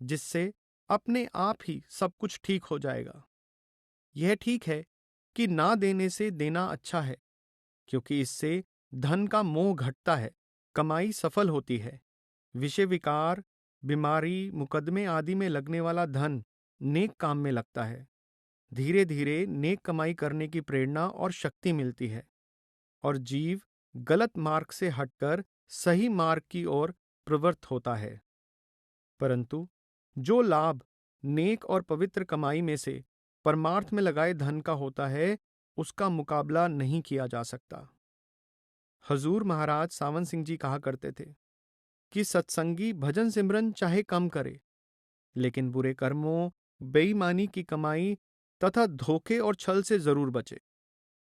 जिससे अपने आप ही सब कुछ ठीक हो जाएगा। यह ठीक है कि ना देने से देना अच्छा है, क्योंकि इससे धन का मोह घटता है, कमाई सफल होती है। विषय विकार, बीमारी, मुकदमे आदि में लगने वाला धन नेक काम में लगता है। धीरे धीरे नेक कमाई करने की प्रेरणा और शक्ति मिलती है और जीव गलत मार्ग से हटकर सही मार्ग की ओर प्रवृत्त होता है। परंतु जो लाभ नेक और पवित्र कमाई में से परमार्थ में लगाए धन का होता है, उसका मुकाबला नहीं किया जा सकता। हजूर महाराज सावन सिंह जी कहा करते थे कि सत्संगी भजन सिमरन चाहे कम करे, लेकिन बुरे कर्मों, बेईमानी की कमाई तथा धोखे और छल से जरूर बचे,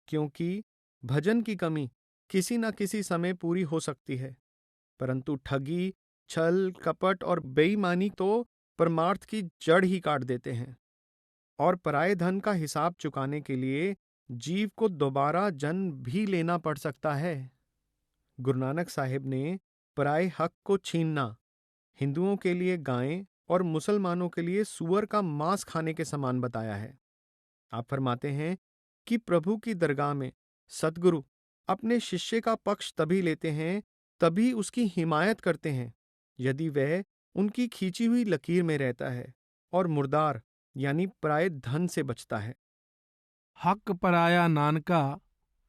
क्योंकि भजन की कमी किसी न किसी समय पूरी हो सकती है, परंतु ठगी, छल, कपट और बेईमानी तो परमार्थ की जड़ ही काट देते हैं। और पराये धन का हिसाब चुकाने के लिए जीव को दोबारा जन्म भी लेना पड़ सकता है। गुरु नानक साहिब ने पराये हक को छीनना हिंदुओं के लिए गायें और मुसलमानों के लिए सूअर का मांस खाने के समान बताया है। आप फरमाते हैं कि प्रभु की दरगाह में सतगुरु अपने शिष्य का पक्ष तभी लेते हैं, तभी उसकी हिमायत करते हैं, यदि वह उनकी खींची हुई लकीर में रहता है और मुर्दार यानी पराये धन से बचता है। हक पराया नानका,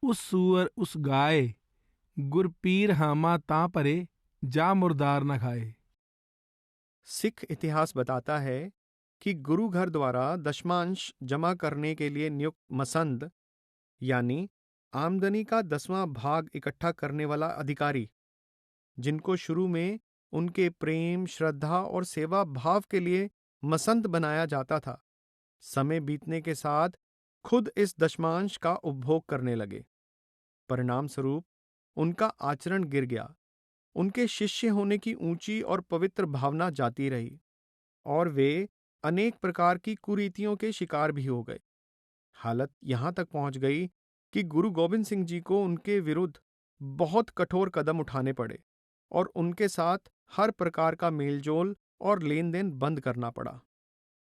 उस सूअर उस गाय, गुरपीर हामा तां परे, जा मुर्दार न खाए। सिख इतिहास बताता है कि गुरु घर द्वारा दशमांश जमा करने के लिए नियुक्त मसंद यानी आमदनी का 10वां भाग इकट्ठा करने वाला अधिकारी, जिनको शुरू में उनके प्रेम, श्रद्धा और सेवा भाव के लिए मसंद बनाया जाता था, समय बीतने के साथ खुद इस दशमांश का उपभोग करने लगे। परिणाम स्वरूप उनका आचरण गिर गया, उनके शिष्य होने की ऊंची और पवित्र भावना जाती रही और वे अनेक प्रकार की कुरीतियों के शिकार भी हो गए। हालत यहां तक पहुंच गई कि गुरु गोविंद सिंह जी को उनके विरुद्ध बहुत कठोर कदम उठाने पड़े और उनके साथ हर प्रकार का मेलजोल और लेन देन बंद करना पड़ा।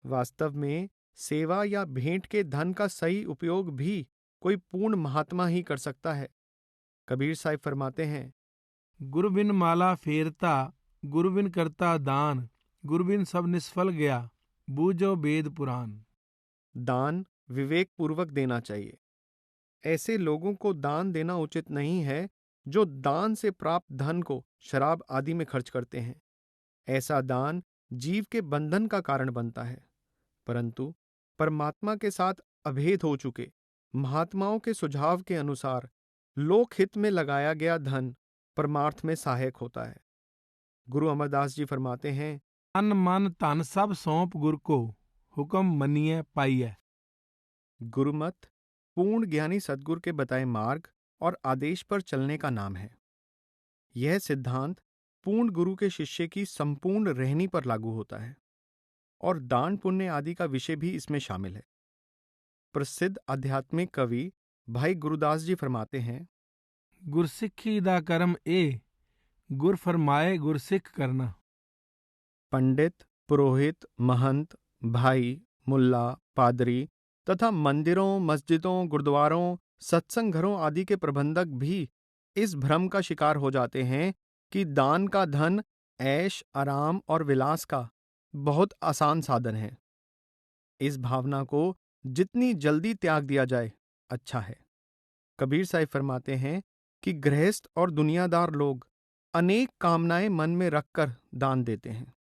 वास्तव में सेवा या भेंट के धन का सही उपयोग भी कोई पूर्ण महात्मा ही कर सकता है। कबीर साहिब फरमाते हैं, गुरु बिन माला फेरता, गुरु बिन करता दान, गुरु बिन सब निष्फल गया, बूझो वेद पुराण। दान विवेक पूर्वक देना चाहिए। ऐसे लोगों को दान देना उचित नहीं है जो दान से प्राप्त धन को शराब आदि में खर्च करते हैं। ऐसा दान जीव के बंधन का कारण बनता है। परंतु परमात्मा के साथ अभेद हो चुके महात्माओं के सुझाव के अनुसार लोक हित में लगाया गया धन परमार्थ में सहायक होता है। गुरु अमरदास जी फरमाते हैं, तन मन धन सब सौंप गुर को, हुक्म मनिए पाइए। गुरुमत पूर्ण ज्ञानी सद्गुरु के बताए मार्ग और आदेश पर चलने का नाम है। यह सिद्धांत पूर्ण गुरु के शिष्य की संपूर्ण रहनी पर लागू होता है और दान पुण्य आदि का विषय भी इसमें शामिल है। प्रसिद्ध आध्यात्मिक कवि भाई गुरुदास जी फरमाते हैं, गुरसिੱਖੀ ਦਾ ਕਰਮ ਇਹ, गुर फरमाए गुरसिੱਖ करना। पंडित, पुरोहित, महंत, भाई, मुल्ला, पादरी तथा मंदिरों, मस्जिदों, गुरुद्वारों, सत्संग घरों आदि के प्रबंधक भी इस भ्रम का शिकार हो जाते हैं कि दान का धन ऐश, आराम और विलास का बहुत आसान साधन है। इस भावना को जितनी जल्दी त्याग दिया जाए अच्छा है। कबीर साहिब फरमाते हैं कि गृहस्थ और दुनियादार लोग अनेक कामनाएं मन में रखकर दान देते हैं।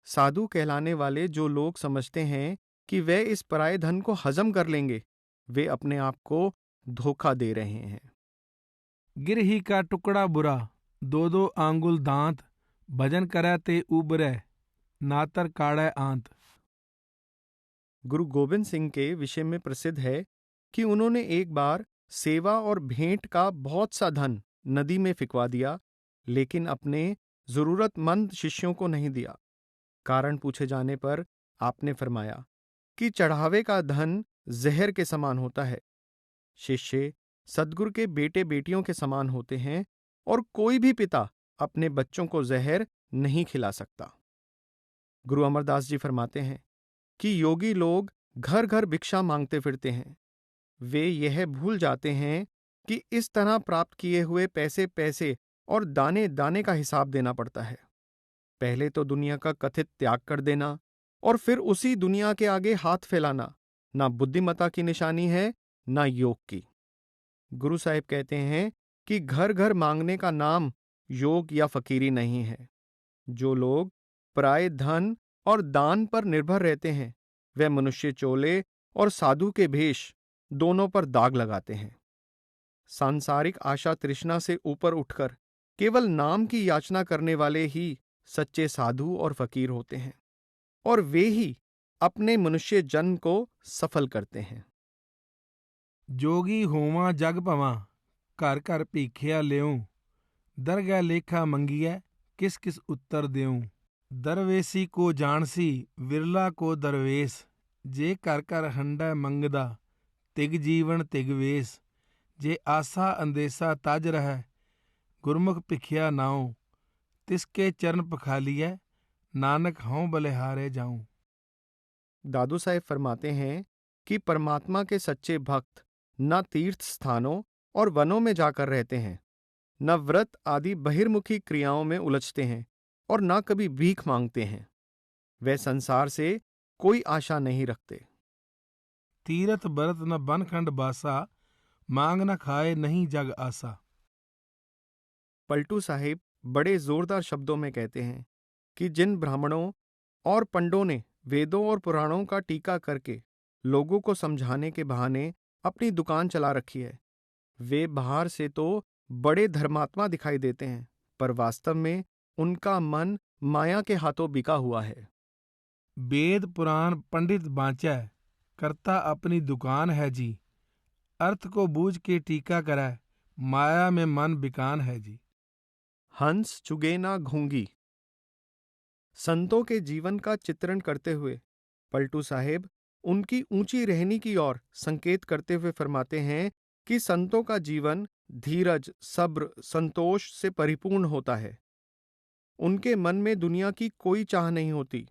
साधु कहलाने वाले जो लोग समझते हैं कि वे इस पराये धन को हजम कर लेंगे, वे अपने आप को धोखा दे रहे हैं। गिरही का टुकड़ा बुरा, दो दो आंगुल दांत, भजन करे ते उबरे, नातर काड़े आंत। गुरु गोविंद सिंह के विषय में प्रसिद्ध है कि उन्होंने एक बार सेवा और भेंट का बहुत सा धन नदी में फिकवा दिया, लेकिन अपने जरूरतमंद शिष्यों को नहीं दिया। कारण पूछे जाने पर आपने फरमाया कि चढ़ावे का धन जहर के समान होता है। शिष्य सद्गुरु के बेटे बेटियों के समान होते हैं और कोई भी पिता अपने बच्चों को जहर नहीं खिला सकता। गुरु अमरदास जी फरमाते हैं कि योगी लोग घर घर भिक्षा मांगते फिरते हैं। वे यह भूल जाते हैं कि इस तरह प्राप्त किए हुए पैसे पैसे और दाने दाने का हिसाब देना पड़ता है। पहले तो दुनिया का कथित त्याग कर देना और फिर उसी दुनिया के आगे हाथ फैलाना ना बुद्धिमता की निशानी है, ना योग की। गुरु साहिब कहते हैं कि घर घर मांगने का नाम योग या फकीरी नहीं है। जो लोग पराये धन और दान पर निर्भर रहते हैं, वे मनुष्य चोले और साधु के भेष दोनों पर दाग लगाते हैं। सांसारिक आशा तृष्णा से ऊपर उठकर केवल नाम की याचना करने वाले ही सच्चे साधु और फकीर होते हैं और वे ही अपने मनुष्य जन्म को सफल करते हैं। जोगी होवा जग भवा, घर घर भीखिया लेऊं, दरगह लेखा मंगिए, किस किस उत्तर देऊं। दरवेसी को जानसी, विरला को दरवेश, जे घर घर हंडा मंगदा, तिग जीवन तिग वेश। जे आसा अंदेसा तज रह, गुरमुख भिखिया नाऊं, तिसके चरण पखालिए, नानक हूं बलिहारे जाऊं। दादू साहेब फरमाते हैं कि परमात्मा के सच्चे भक्त न तीर्थ स्थानों और वनों में जाकर रहते हैं, न व्रत आदि बहिर्मुखी क्रियाओं में उलझते हैं और न कभी भीख मांगते हैं। वे संसार से कोई आशा नहीं रखते। तीरथ बरत न बनखंड बासा, मांग न खाए नहीं जग आसा। पलटू साहिब बड़े जोरदार शब्दों में कहते हैं कि जिन ब्राह्मणों और पंडों ने वेदों और पुराणों का टीका करके लोगों को समझाने के बहाने अपनी दुकान चला रखी है, वे बाहर से तो बड़े धर्मात्मा दिखाई देते हैं, पर वास्तव में उनका मन माया के हाथों बिका हुआ है। वेद पुराण पंडित बाँचै, करता अपनी दुकान है जी। अर्थ को बूझ के टीका करै, माया में मन बिकान है जी। हंस चुगे ना घूंगी। संतों के जीवन का चित्रण करते हुए पलटू साहेब उनकी ऊंची रहनी की ओर संकेत करते हुए फरमाते हैं कि संतों का जीवन धीरज, सब्र, संतोष से परिपूर्ण होता है। उनके मन में दुनिया की कोई चाह नहीं होती।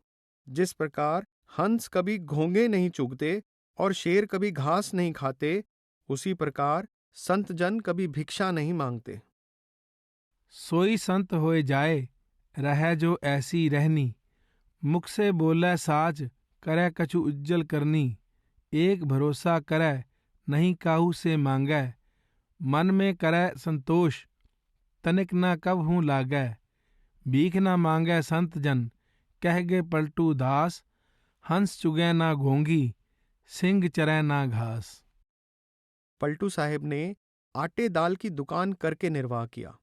जिस प्रकार हंस कभी घोंगे नहीं चुगते और शेर कभी घास नहीं खाते, उसी प्रकार संत जन कभी भिक्षा नहीं मांगते। सोई संत होए जाए, रह जो ऐसी रहनी। मुख से बोले साच, करे कछु उज्जल करनी। एक भरोसा करे, नहीं काहू से मांगै। मन में करे संतोष, तनिक न कब हूँ लागै। भीख न मांगै संत जन, कह गे पलटू दास। हंस चुगै ना घोंगी, सिंह चरै ना घास। पलटू साहेब ने आटे दाल की दुकान करके निर्वाह किया।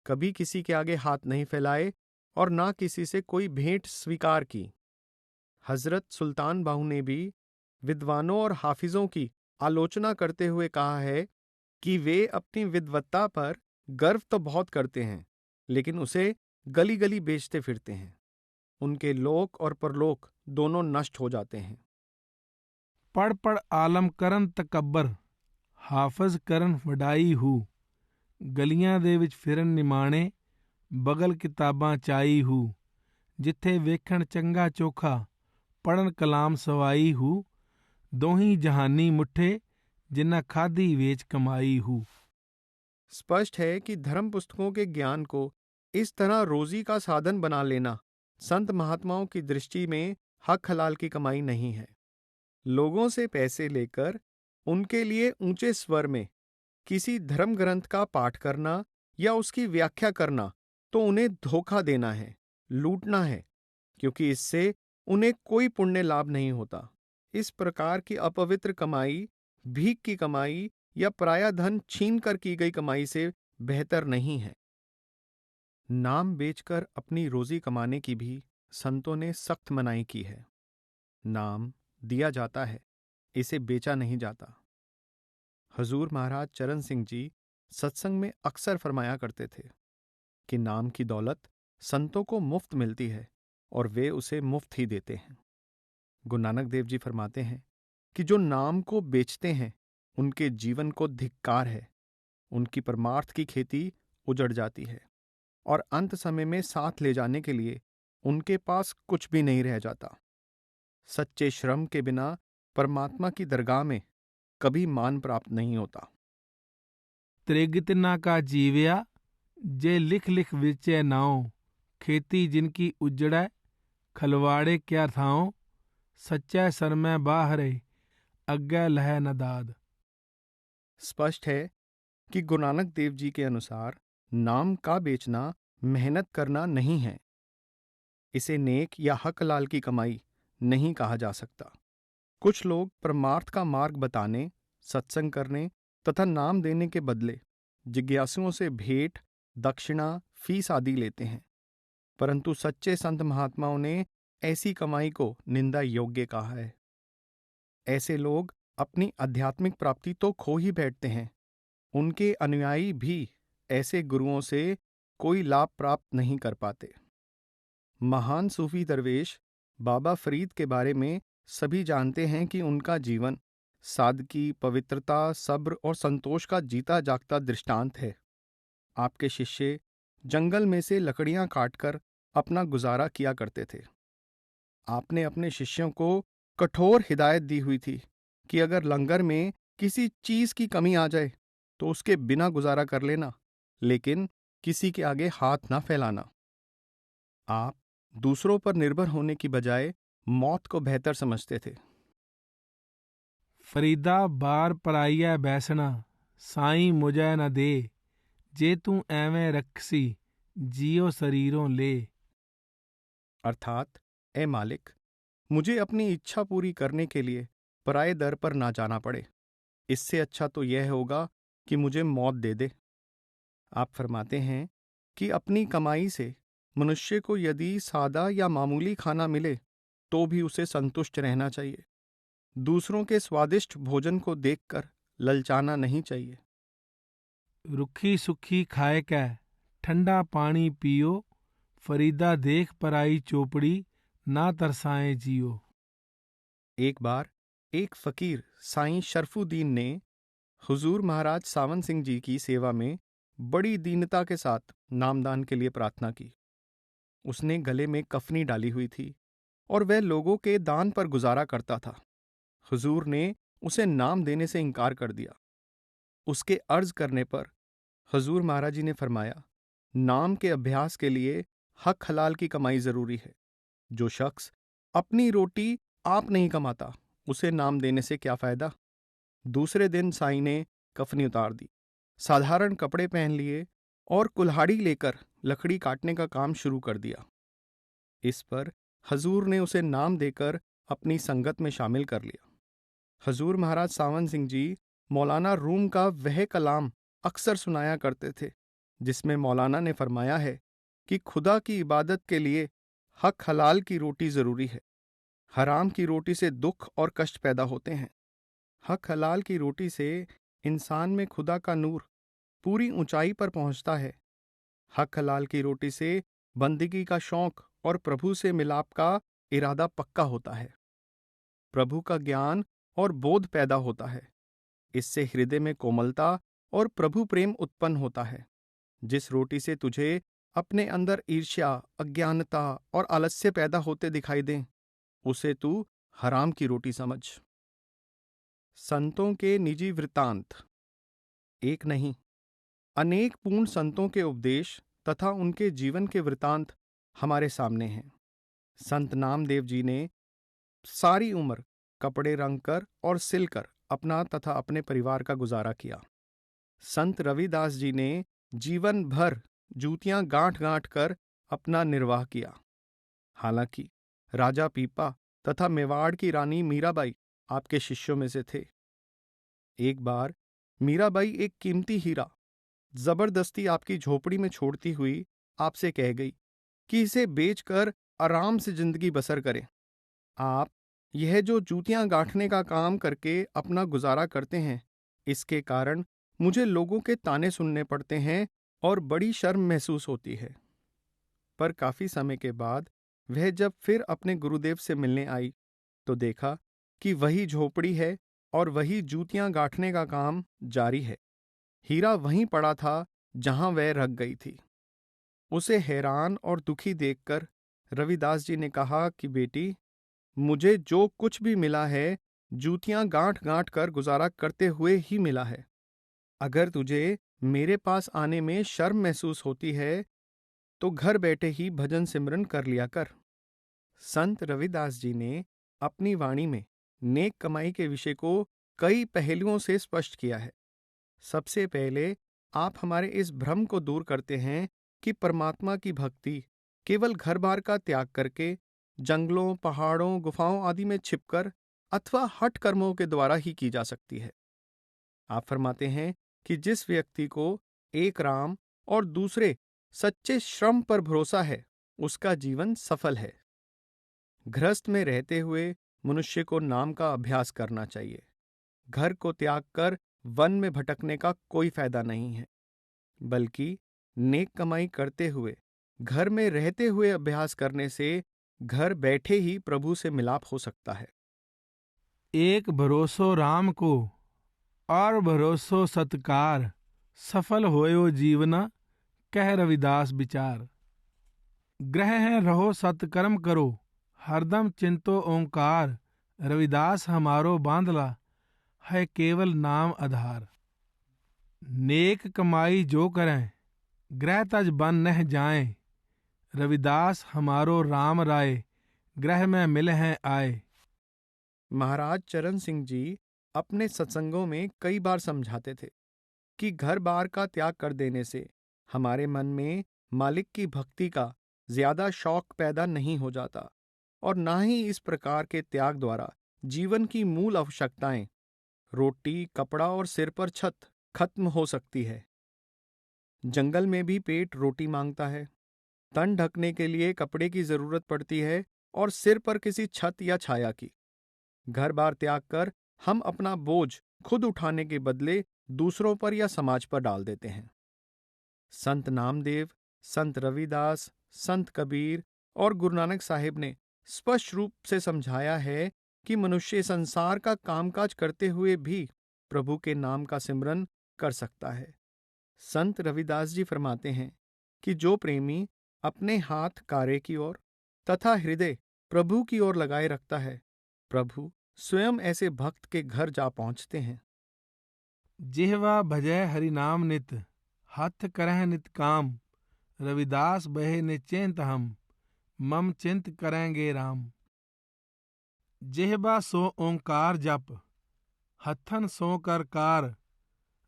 कभी किसी के आगे हाथ नहीं फैलाए और ना किसी से कोई भेंट स्वीकार की। हजरत सुल्तान बाहू ने भी विद्वानों और हाफिजों की आलोचना करते हुए कहा है कि वे अपनी विद्वत्ता पर गर्व तो बहुत करते हैं, लेकिन उसे गली गली बेचते फिरते हैं। उनके लोक और परलोक दोनों नष्ट हो जाते हैं। पढ़ पढ़ आलम करन तकब्बर, हाफज करन वਡਾਈ ਹੂ। ਗਲੀਆਂ ਦੇ ਵਿੱਚ ਫਿਰਨ ਨਿਮਾਣੇ, ਬਗਲ ਕਿਤਾਬਾਂ ਚਾਈ ਹੂ। ਜਿੱਥੇ ਵੇਖਣ ਚੰਗਾ ਚੋਖਾ, ਪੜਨ ਕਲਾਮ ਸਵਾਈ ਹੂ। ਦੋਹੀ ਜਹਾਨੀ ਮੁੱਠੇ, जिन्ना खादी वेच कमाई हूँ। स्पष्ट है कि धर्म पुस्तकों के ज्ञान को इस तरह रोजी का साधन बना लेना संत महात्माओं की दृष्टि में हक हलाल की कमाई नहीं है। लोगों से पैसे लेकर उनके लिए ऊंचे स्वर में किसी धर्म ग्रंथ का पाठ करना या उसकी व्याख्या करना तो उन्हें धोखा देना है, लूटना है, क्योंकि इससे उन्हें कोई पुण्य लाभ नहीं होता। इस प्रकार की अपवित्र कमाई भीख की कमाई या पराया धन छीन कर की गई कमाई से बेहतर नहीं है। नाम बेचकर अपनी रोजी कमाने की भी संतों ने सख्त मनाही की है। नाम दिया जाता है, इसे बेचा नहीं जाता। हजूर महाराज चरण सिंह जी सत्संग में अक्सर फरमाया करते थे कि नाम की दौलत संतों को मुफ्त मिलती है और वे उसे मुफ्त ही देते हैं। गुरु नानक देव जी फरमाते हैं कि जो नाम को बेचते हैं उनके जीवन को धिक्कार है। उनकी परमार्थ की खेती उजड़ जाती है और अंत समय में साथ ले जाने के लिए उनके पास कुछ भी नहीं रह जाता। सच्चे श्रम के बिना परमात्मा की दरगाह में कभी मान प्राप्त नहीं होता। त्रिगतिना का जीव्या, जे लिख लिख विचै नाओ। खेती जिनकी उजड़ै, खलवाड़े क्या थाओ। सच्चै सरमै बाहरे, अग्गै लहै न दाद। स्पष्ट है कि गुरु नानक देव जी के अनुसार नाम का बेचना मेहनत करना नहीं है। इसे नेक या हक लाल की कमाई नहीं कहा जा सकता। कुछ लोग परमार्थ का मार्ग बताने, सत्संग करने तथा नाम देने के बदले जिज्ञासुओं से भेंट, दक्षिणा, फीस आदि लेते हैं, परंतु सच्चे संत महात्माओं ने ऐसी कमाई को निंदा योग्य कहा है। ऐसे लोग अपनी आध्यात्मिक प्राप्ति तो खो ही बैठते हैं। उनके अनुयायी भी ऐसे गुरुओं से कोई लाभ प्राप्त नहीं कर पाते। महान सूफी दरवेश बाबा फरीद के बारे में सभी जानते हैं कि उनका जीवन सादगी, पवित्रता, सब्र और संतोष का जीता जागता दृष्टांत है। आपके शिष्य जंगल में से लकड़ियां काटकर अपना गुजारा किया करते थे। आपने अपने शिष्यों को कठोर हिदायत दी हुई थी कि अगर लंगर में किसी चीज की कमी आ जाए तो उसके बिना गुजारा कर लेना, लेकिन किसी के आगे हाथ ना फैलाना। आप दूसरों पर निर्भर होने की बजाय मौत को बेहतर समझते थे। फरीदा बार पराइया बैसना, साईं मुझे न दे। जे तू एवें रखसी, जियो शरीरों ले। अर्थात, ए मालिक, मुझे अपनी इच्छा पूरी करने के लिए पराये दर पर ना जाना पड़े। इससे अच्छा तो यह होगा कि मुझे मौत दे दे। आप फरमाते हैं कि अपनी कमाई से मनुष्य को यदि सादा या मामूली खाना मिले तो भी उसे संतुष्ट रहना चाहिए। दूसरों के स्वादिष्ट भोजन को देखकर ललचाना नहीं चाहिए। रुखी सुखी खाए कै ठंडा पानी पियो, फरीदा देख पराई चोपड़ी, ना तरसाए जियो। एक बार एक फकीर साईं शरफुद्दीन ने हुजूर महाराज सावन सिंह जी की सेवा में बड़ी दीनता के साथ नामदान के लिए प्रार्थना की। उसने गले में कफनी डाली हुई थी और वह लोगों के दान पर गुजारा करता था। हुजूर ने उसे नाम देने से इनकार कर दिया। उसके अर्ज करने पर हुजूर महाराज जी ने फरमाया, नाम के अभ्यास के लिए हक हलाल की कमाई जरूरी है। जो शख्स अपनी रोटी आप नहीं कमाता, उसे नाम देने से क्या फायदा। दूसरे दिन साईं ने कफनी उतार दी, साधारण कपड़े पहन लिए और कुल्हाड़ी लेकर लकड़ी काटने का काम शुरू कर दिया। इस पर हजूर ने उसे नाम देकर अपनी संगत में शामिल कर लिया। हजूर महाराज सावन सिंह जी मौलाना रूम का वह कलाम अक्सर सुनाया करते थे जिसमें मौलाना ने फरमाया है कि खुदा की इबादत के लिए हक हलाल की रोटी जरूरी है। हराम की रोटी से दुख और कष्ट पैदा होते हैं। हक हलाल की रोटी से इंसान में खुदा का नूर पूरी ऊंचाई पर पहुंचता है। हक हलाल की रोटी से बंदगी का शौक और प्रभु से मिलाप का इरादा पक्का होता है। प्रभु का ज्ञान और बोध पैदा होता है। इससे हृदय में कोमलता और प्रभु प्रेम उत्पन्न होता है। जिस रोटी से तुझे अपने अंदर ईर्ष्या, अज्ञानता और आलस्य पैदा होते दिखाई दें, उसे तू हराम की रोटी समझ। संतों के निजी वृत्तांत। एक नहीं, अनेक पूर्ण संतों के उपदेश तथा उनके जीवन के वृत्तांत हमारे सामने हैं। संत नामदेव जी ने सारी उम्र कपड़े रंगकर और सिलकर अपना तथा अपने परिवार का गुजारा किया। संत रविदास जी ने जीवन भर जूतियां गांठ गांठ कर अपना निर्वाह किया। हालांकि राजा पीपा तथा मेवाड़ की रानी मीराबाई आपके शिष्यों में से थे। एक बार मीराबाई एक कीमती हीरा जबरदस्ती आपकी झोपड़ी में छोड़ती हुई आपसे कह गई कि इसे बेचकर आराम से जिंदगी बसर करें। आप यह जो जूतियां गांठने का काम करके अपना गुजारा करते हैं, इसके कारण मुझे लोगों के ताने सुनने पड़ते हैं और बड़ी शर्म महसूस होती है। पर काफी समय के बाद वह जब फिर अपने गुरुदेव से मिलने आई तो देखा कि वही झोपड़ी है और वही जूतियां गांठने का काम जारी है। हीरा वहीं पड़ा था जहां वह रख गई थी। उसे हैरान और दुखी देखकर रविदास जी ने कहा कि बेटी, मुझे जो कुछ भी मिला है जूतियां गांठ गांठ कर गुजारा करते हुए ही मिला है। अगर तुझे मेरे पास आने में शर्म महसूस होती है तो घर बैठे ही भजन सिमरन कर लिया कर। संत रविदास जी ने अपनी वाणी में नेक कमाई के विषय को कई पहलुओं से स्पष्ट किया है। सबसे पहले आप हमारे इस भ्रम को दूर करते हैं कि परमात्मा की भक्ति केवल घर बार का त्याग करके जंगलों, पहाड़ों, गुफाओं आदि में छिपकर अथवा हठ कर्मों के द्वारा ही की जा सकती है। आप फरमाते हैं कि जिस व्यक्ति को एक राम और दूसरे सच्चे श्रम पर भरोसा है, उसका जीवन सफल है। गृहस्थ में रहते हुए मनुष्य को नाम का अभ्यास करना चाहिए। घर को त्याग कर वन में भटकने का कोई फायदा नहीं है, बल्कि नेक कमाई करते हुए घर में रहते हुए अभ्यास करने से घर बैठे ही प्रभु से मिलाप हो सकता है। एक भरोसो राम को और भरोसो सत्कार, सफल होयो जीवना, कह रविदास विचार। ग्रह है रहो सत्कर्म करो, हरदम चिंतो ओंकार, रविदास हमारो बांधला, है केवल नाम आधार। नेक कमाई जो करें, ग्रह तज बन नह जाएं, रविदास हमारो राम राय, ग्रह में मिल हैं आए। महाराज चरण सिंह जी अपने सत्संगों में कई बार समझाते थे कि घर बार का त्याग कर देने से हमारे मन में मालिक की भक्ति का ज्यादा शौक पैदा नहीं हो जाता और ना ही इस प्रकार के त्याग द्वारा जीवन की मूल आवश्यकताएं रोटी, कपड़ा और सिर पर छत खत्म हो सकती है। जंगल में भी पेट रोटी मांगता है, तन ढकने के लिए कपड़े की जरूरत पड़ती है और सिर पर किसी छत या छाया की। घर बार त्याग कर हम अपना बोझ खुद उठाने के बदले दूसरों पर या समाज पर डाल देते हैं। संत नामदेव, संत रविदास, संत कबीर और गुरु नानक साहिब ने स्पष्ट रूप से समझाया है कि मनुष्य संसार का कामकाज करते हुए भी प्रभु के नाम का सिमरन कर सकता है। संत रविदास जी फरमाते हैं कि जो प्रेमी अपने हाथ कार्य की ओर तथा हृदय प्रभु की ओर लगाए रखता है, प्रभु स्वयं ऐसे भक्त के घर जा पहुंचते हैं। जिह्वा भजय हरि नाम नित, हथ करह नित काम। रविदास बहे निश्चिंत हम, मम चिंत करेंगे राम। जिह्वा सो ओंकार जप, हथन सो कर कार।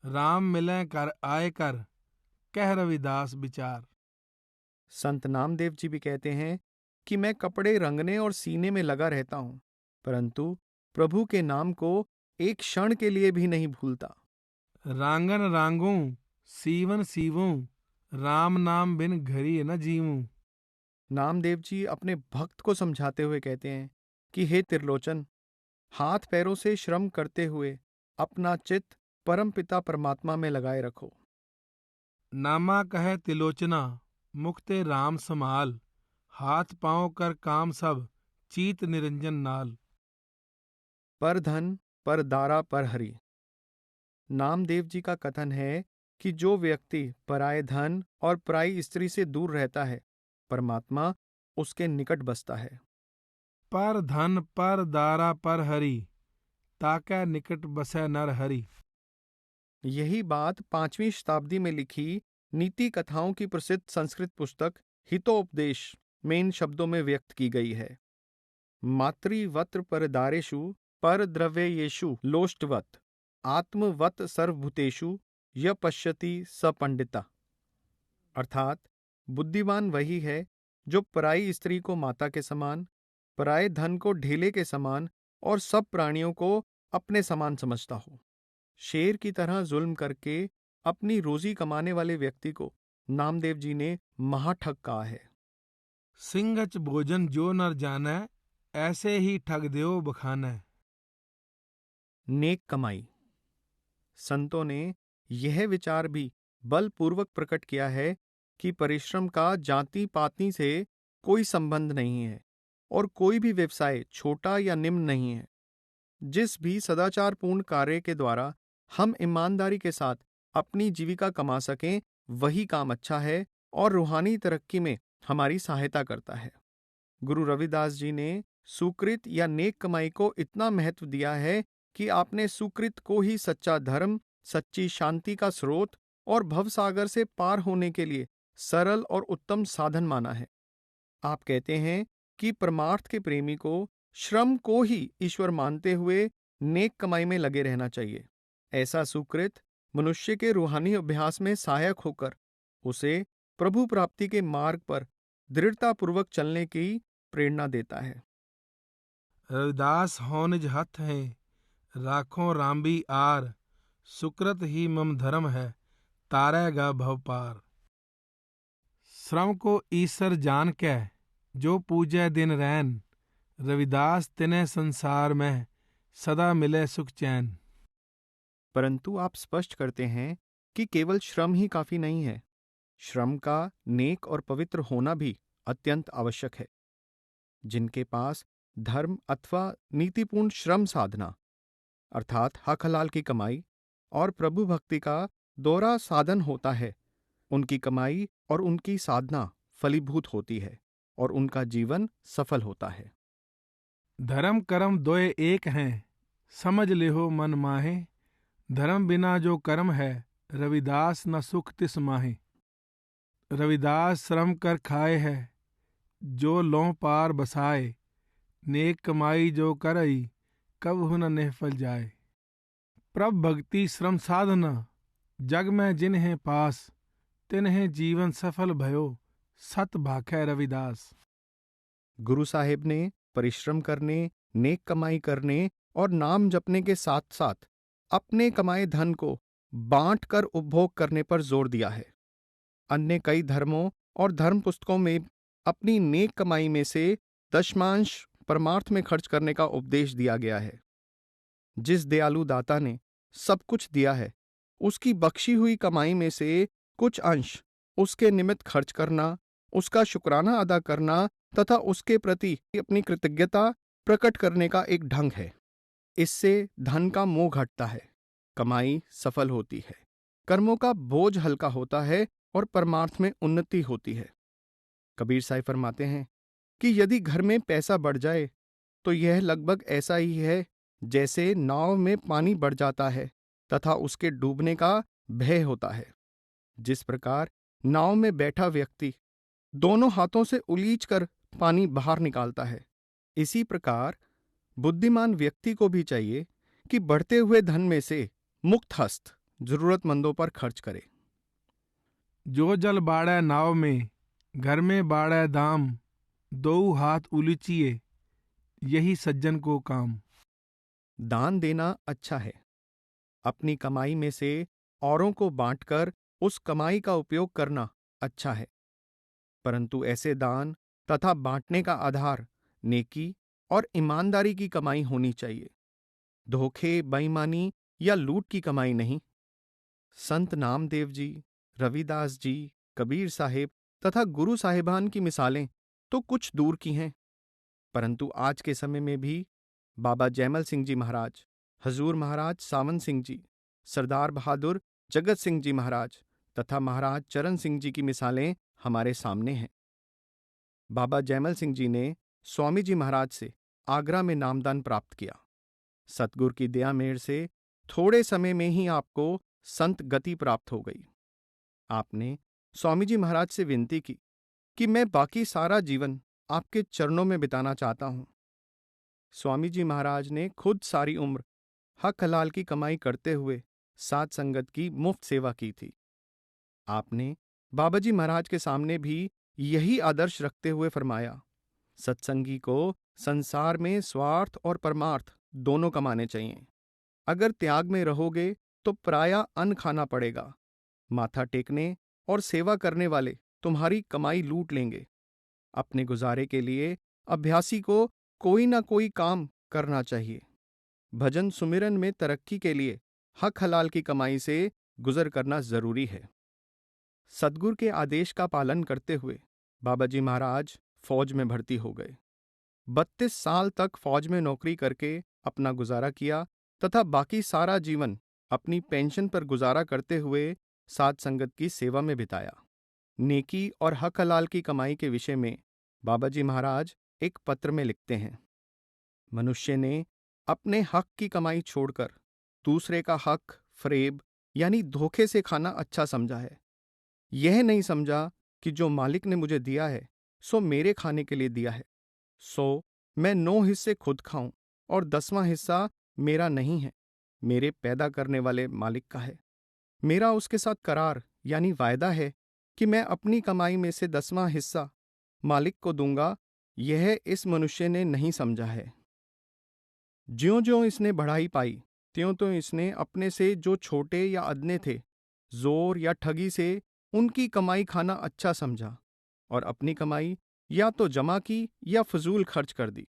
राम मिलें कर आए कर, कह रविदास विचार। संत नामदेव जी भी कहते हैं कि मैं कपड़े रंगने और सीने में लगा रहता हूं, परंतु प्रभु के नाम को एक क्षण के लिए भी नहीं भूलता। रांगन रांगूं, सीवन सीवूं, राम नाम बिन घरी न जीवूं। नामदेव जी अपने भक्त को समझाते हुए कहते हैं कि हे त्रिलोचन, हाथ पैरों से श्रम करते हुए अपना चित्त परमपिता परमात्मा में लगाए रखो। नामा कहे तिलोचना, मुक्ते राम समाल। हाथ पांव कर काम सब, चीत निरंजन नाल। पर धन पर दारा पर हरि। नामदेव जी का कथन है कि जो व्यक्ति पराये धन और पराई स्त्री से दूर रहता है, परमात्मा उसके निकट बसता है। पर धन पर दारा पर हरि, ताकै निकट बसै नर हरि। यही बात 5वीं शताब्दी में लिखी नीति कथाओं की प्रसिद्ध संस्कृत पुस्तक हितोपदेश में इन शब्दों में व्यक्त की गई है। मातृवत्र परदारेषु पर द्रव्येषु लोष्टवत आत्मवत सर्वभूतेषु य पश्यति स पंडिता। अर्थात बुद्धिमान वही है जो पराई स्त्री को माता के समान, पराये धन को ढेले के समान और सब प्राणियों को अपने समान समझता हो। शेर की तरह जुल्म करके अपनी रोजी कमाने वाले व्यक्ति को नामदेव जी ने महाठग कहा है। सिंहच भोजन जो नर जानै, ऐसे ही ठग देओ बखानै। नेक कमाई। संतों ने यह विचार भी बलपूर्वक प्रकट किया है कि परिश्रम का जाति पाति से कोई संबंध नहीं है और कोई भी व्यवसाय छोटा या निम्न नहीं है। जिस भी सदाचारपूर्ण कार्य के द्वारा हम ईमानदारी के साथ अपनी जीविका कमा सकें, वही काम अच्छा है और रूहानी तरक्की में हमारी सहायता करता है। गुरु रविदास जी ने सुकृत या नेक कमाई को इतना महत्व दिया है कि आपने सुकृत को ही सच्चा धर्म, सच्ची शांति का स्रोत और भवसागर से पार होने के लिए सरल और उत्तम साधन माना है। आप कहते हैं कि परमार्थ के प्रेमी को श्रम को ही ईश्वर मानते हुए नेक कमाई में लगे रहना चाहिए। ऐसा सुकृत मनुष्य के रूहानी अभ्यास में सहायक होकर उसे प्रभु प्राप्ति के मार्ग पर दृढ़तापूर्वक चलने की प्रेरणा देता है। रविदास हो निज हथ है, राखो रामबी आर। सुकृत ही मम धर्म है, तारेगा भव पार। श्रम को ईश्वर जान के, जो पूजे दिन रैन। रविदास तिने संसार में, सदा मिले सुख चैन। परंतु आप स्पष्ट करते हैं कि केवल श्रम ही काफी नहीं है। श्रम का नेक और पवित्र होना भी अत्यंत आवश्यक है। जिनके पास धर्म अथवा नीतिपूर्ण श्रम साधना अर्थात हक हलाल की कमाई और प्रभु भक्ति का दोहरा साधन होता है, उनकी कमाई और उनकी साधना फलीभूत होती है और उनका जीवन सफल होता है। धर्म कर्म दोए एक हैं, समझ लेहो मन माहे। धर्म बिना जो कर्म है, रविदास न सुख तिस माहे। रविदास श्रम कर खाए है, जो लों पार बसाए। नेक कमाई जो करई, कबहु न निफल जाए। प्रभ भक्ति श्रम साधना, जग में जिन्हें पास। तिन्हें जीवन सफल भयो, सत भाखै रविदास। गुरु साहिब ने परिश्रम करने, नेक कमाई करने और नाम जपने के साथ साथ अपने कमाए धन को बांट कर उपभोग करने पर जोर दिया है। अन्य कई धर्मों और धर्म पुस्तकों में अपनी नेक कमाई में से दशमांश परमार्थ में खर्च करने का उपदेश दिया गया है। जिस दयालु दाता ने सब कुछ दिया है, उसकी बख्शी हुई कमाई में से कुछ अंश उसके निमित्त खर्च करना, उसका शुक्राना अदा करना तथा उसके प्रति अपनी कृतज्ञता प्रकट करने का एक ढंग है। इससे धन का मोह घटता है, कमाई सफल होती है, कर्मों का बोझ हल्का होता है और परमार्थ में उन्नति होती है। कबीर साहब फरमाते हैं कि यदि घर में पैसा बढ़ जाए तो यह लगभग ऐसा ही है जैसे नाव में पानी बढ़ जाता है तथा उसके डूबने का भय होता है। जिस प्रकार नाव में बैठा व्यक्ति दोनों हाथों से उलीच कर पानी बाहर निकालता है, इसी प्रकार बुद्धिमान व्यक्ति को भी चाहिए कि बढ़ते हुए धन में से मुक्त हस्त जरूरतमंदों पर खर्च करे। जो जल बाड़ै नाव में, घर में बाड़ै दाम, दो हाथ उलीचिए, यही सज्जन को काम। दान देना अच्छा है। अपनी कमाई में से औरों को बांटकर उस कमाई का उपयोग करना अच्छा है, परंतु ऐसे दान तथा बांटने का आधार नेकी और ईमानदारी की कमाई होनी चाहिए, धोखे, बेईमानी या लूट की कमाई नहीं। संत नामदेव जी, रविदास जी, कबीर साहिब तथा गुरु साहिबान की मिसालें तो कुछ दूर की हैं, परंतु आज के समय में भी बाबा जैमल सिंह जी महाराज, हजूर महाराज सावन सिंह जी, सरदार बहादुर जगत सिंह जी महाराज तथा महाराज चरण सिंह जी की मिसालें हमारे सामने हैं। बाबा जैमल सिंह जी ने स्वामी जी महाराज से आगरा में नामदान प्राप्त किया। सतगुर की दया मेहर से थोड़े समय में ही आपको संत गति प्राप्त हो गई। आपने स्वामी जी महाराज से विनती की कि मैं बाकी सारा जीवन आपके चरणों में बिताना चाहता हूं। स्वामी जी महाराज ने खुद सारी उम्र हक हलाल की कमाई करते हुए साध संगत की मुफ्त सेवा की थी। आपने बाबा जी महाराज के सामने भी यही आदर्श रखते हुए फरमाया, सत्संगी को संसार में स्वार्थ और परमार्थ दोनों कमाने चाहिए। अगर त्याग में रहोगे तो पराया अन्न खाना पड़ेगा। माथा टेकने और सेवा करने वाले तुम्हारी कमाई लूट लेंगे। अपने गुजारे के लिए अभ्यासी को कोई ना कोई काम करना चाहिए। भजन सुमिरन में तरक्की के लिए हक हलाल की कमाई से गुजर करना जरूरी है। सदगुरु के आदेश का पालन करते हुए बाबा जी महाराज फौज में भर्ती हो गए। 32 साल तक फौज में नौकरी करके अपना गुजारा किया तथा बाकी सारा जीवन अपनी पेंशन पर गुजारा करते हुए साध संगत की सेवा में बिताया। नेकी और हक हलाल की कमाई के विषय में बाबा जी महाराज एक पत्र में लिखते हैं, मनुष्य ने अपने हक की कमाई छोड़कर दूसरे का हक फरेब यानी धोखे से खाना अच्छा समझा है। यह नहीं समझा कि जो मालिक ने मुझे दिया है सो मेरे खाने के लिए दिया है, सो मैं 9 हिस्से खुद खाऊं और 10वां हिस्सा मेरा नहीं है, मेरे पैदा करने वाले मालिक का है। मेरा उसके साथ करार यानी वायदा है कि मैं अपनी कमाई में से 10वां हिस्सा मालिक को दूंगा। यह इस मनुष्य ने नहीं समझा है। ज्यों ज्यों इसने बढ़ाई पाई त्यों त्यों इसने अपने से जो छोटे या अदने थे जोर या ठगी से उनकी कमाई खाना अच्छा समझा और अपनी कमाई या तो जमा की या फजूल खर्च कर दी।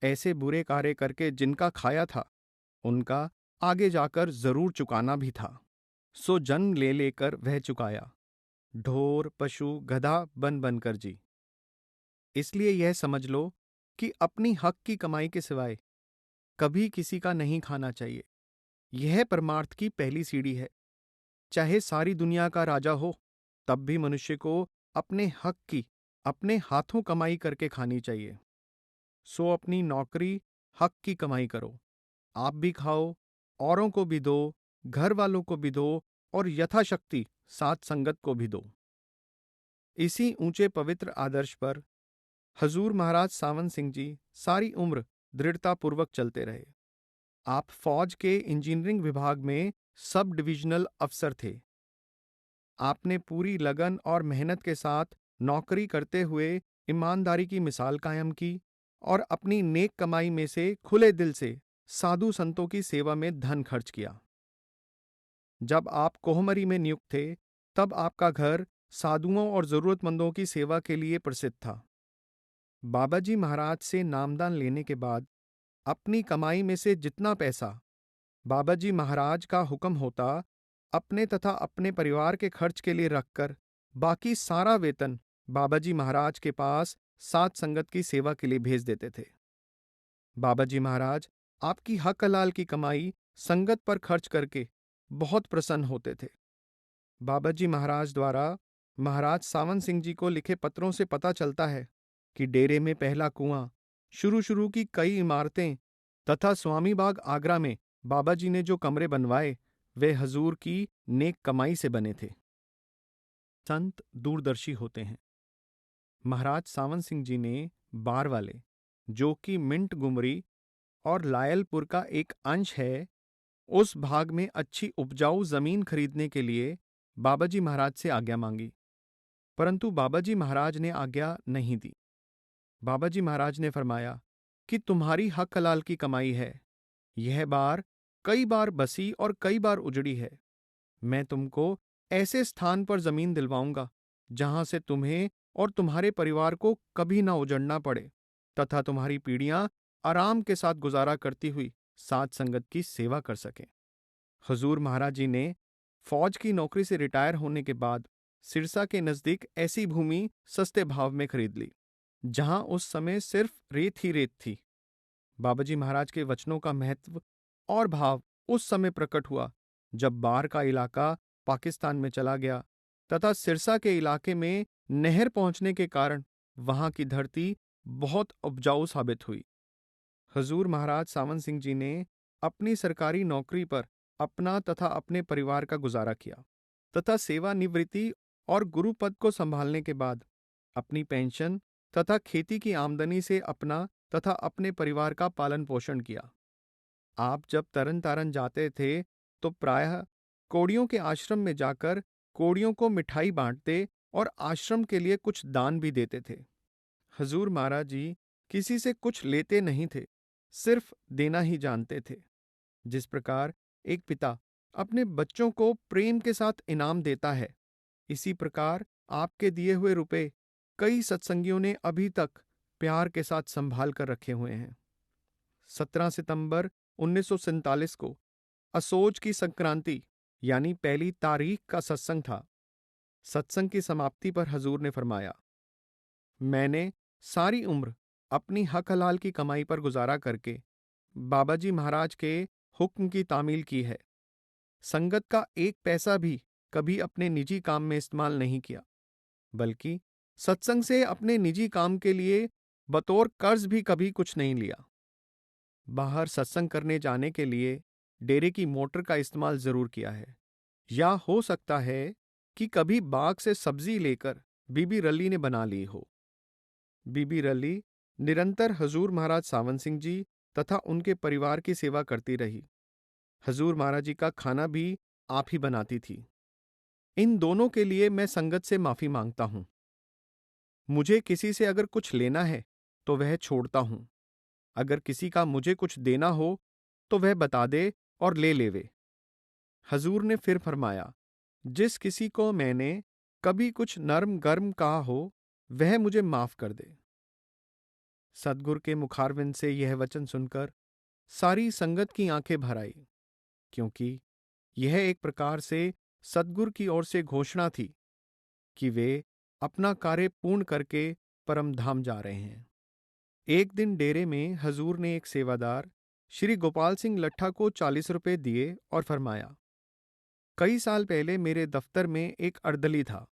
ऐसे बुरे कार्य करके जिनका खाया था उनका आगे जाकर जरूर चुकाना भी था, सो जन्म ले लेकर वह चुकाया, ढोर पशु गधा बन बनकर जी। इसलिए यह समझ लो कि अपनी हक की कमाई के सिवाय कभी किसी का नहीं खाना चाहिए। यह परमार्थ की पहली सीढ़ी है। चाहे सारी दुनिया का राजा हो तब भी मनुष्य को अपने हक की अपने हाथों कमाई करके खानी चाहिए। सो अपनी नौकरी हक की कमाई करो, आप भी खाओ, औरों को भी दो, घर वालों को भी दो और यथाशक्ति साथ संगत को भी दो। इसी ऊंचे पवित्र आदर्श पर हजूर महाराज सावन सिंह जी सारी उम्र दृढ़तापूर्वक चलते रहे। आप फौज के इंजीनियरिंग विभाग में सब डिविजनल अफसर थे। आपने पूरी लगन और मेहनत के साथ नौकरी करते हुए ईमानदारी की मिसाल कायम की और अपनी नेक कमाई में से खुले दिल से साधु संतों की सेवा में धन खर्च किया। जब आप कोहमरी में नियुक्त थे, तब आपका घर साधुओं और जरूरतमंदों की सेवा के लिए प्रसिद्ध था। बाबाजी महाराज से नामदान लेने के बाद अपनी कमाई में से जितना पैसा बाबाजी महाराज का हुक्म होता, अपने तथा अपने परिवार के खर्च के लिए रखकर बाकी सारा वेतन बाबाजी महाराज के पास साध संगत की सेवा के लिए भेज देते थे। बाबाजी महाराज आपकी हक हलाल की कमाई संगत पर खर्च करके बहुत प्रसन्न होते थे। बाबाजी महाराज द्वारा महाराज सावन सिंह जी को लिखे पत्रों से पता चलता है कि डेरे में पहला कुआं, शुरू की कई इमारतें तथा स्वामी बाग आगरा में बाबाजी ने जो कमरे बनवाए वे हजूर की नेक कमाई से बने थे। संत दूरदर्शी होते हैं। महाराज सावन सिंह जी ने बार वाले, जो कि मिंट गुमरी और लायलपुर का एक अंश है, उस भाग में अच्छी उपजाऊ जमीन खरीदने के लिए बाबाजी महाराज से आज्ञा मांगी, परंतु बाबाजी महाराज ने आज्ञा नहीं दी। बाबाजी महाराज ने फरमाया कि तुम्हारी हक हलाल की कमाई है, यह बार कई बार बसी और कई बार उजड़ी है। मैं तुमको ऐसे स्थान पर जमीन दिलवाऊंगा जहां से तुम्हें और तुम्हारे परिवार को कभी ना उजड़ना पड़े तथा तुम्हारी पीढ़ियां आराम के साथ गुजारा करती हुई साध संगत की सेवा कर सकें। हजूर महाराज जी ने फौज की नौकरी से रिटायर होने के बाद सिरसा के नजदीक ऐसी भूमि सस्ते भाव में खरीद ली जहां उस समय सिर्फ रेत ही रेत थी। बाबाजी महाराज के वचनों का महत्व और भाव उस समय प्रकट हुआ जब बार का इलाका पाकिस्तान में चला गया तथा सिरसा के इलाके में नहर पहुंचने के कारण वहां की धरती बहुत उपजाऊ साबित हुई। हजूर महाराज सावन सिंह जी ने अपनी सरकारी नौकरी पर अपना तथा अपने परिवार का गुजारा किया तथा सेवानिवृत्ति और गुरु पद को संभालने के बाद अपनी पेंशन तथा खेती की आमदनी से अपना तथा अपने परिवार का पालन पोषण किया। आप जब तरन तारन जाते थे तो प्रायः कोड़ियों के आश्रम में जाकर कोड़ियों को मिठाई बांटते और आश्रम के लिए कुछ दान भी देते थे। हजूर महाराज जी किसी से कुछ लेते नहीं थे, सिर्फ देना ही जानते थे। जिस प्रकार एक पिता अपने बच्चों को प्रेम के साथ इनाम देता है, इसी प्रकार आपके दिए हुए रुपए कई सत्संगियों ने अभी तक प्यार के साथ संभाल कर रखे हुए हैं। 17 सितंबर 1947 को असोज की संक्रांति यानी पहली तारीख का सत्संग था। सत्संग की समाप्ति पर हजूर ने फरमाया, मैंने सारी उम्र अपनी हक हलाल की कमाई पर गुजारा करके बाबाजी महाराज के हुक्म की तामील की है। संगत का एक पैसा भी कभी अपने निजी काम में इस्तेमाल नहीं किया, बल्कि सत्संग से अपने निजी काम के लिए बतौर कर्ज भी कभी कुछ नहीं लिया। बाहर सत्संग करने जाने के लिए डेरे की मोटर का इस्तेमाल जरूर किया है, या हो सकता है कि कभी बाग से सब्जी लेकर बीबी रली ने बना ली हो। बीबी रली निरंतर हजूर महाराज सावन सिंह जी तथा उनके परिवार की सेवा करती रही। हजूर महाराज जी का खाना भी आप ही बनाती थी। इन दोनों के लिए मैं संगत से माफी मांगता हूं। मुझे किसी से अगर कुछ लेना है तो वह छोड़ता हूं, अगर किसी का मुझे कुछ देना हो तो वह बता दे और ले लेवे। हजूर ने फिर फरमाया, जिस किसी को मैंने कभी कुछ नर्म गर्म कहा हो वह मुझे माफ कर दे। सदगुरु के मुखारविंद से यह वचन सुनकर सारी संगत की आंखें भर आई, क्योंकि यह एक प्रकार से सदगुरु की ओर से घोषणा थी कि वे अपना कार्य पूर्ण करके परम धाम जा रहे हैं। एक दिन डेरे में हजूर ने एक सेवादार श्री गोपाल सिंह लट्ठा को 40 रुपए दिए और फरमाया, कई साल पहले मेरे दफ्तर में एक अर्दली था,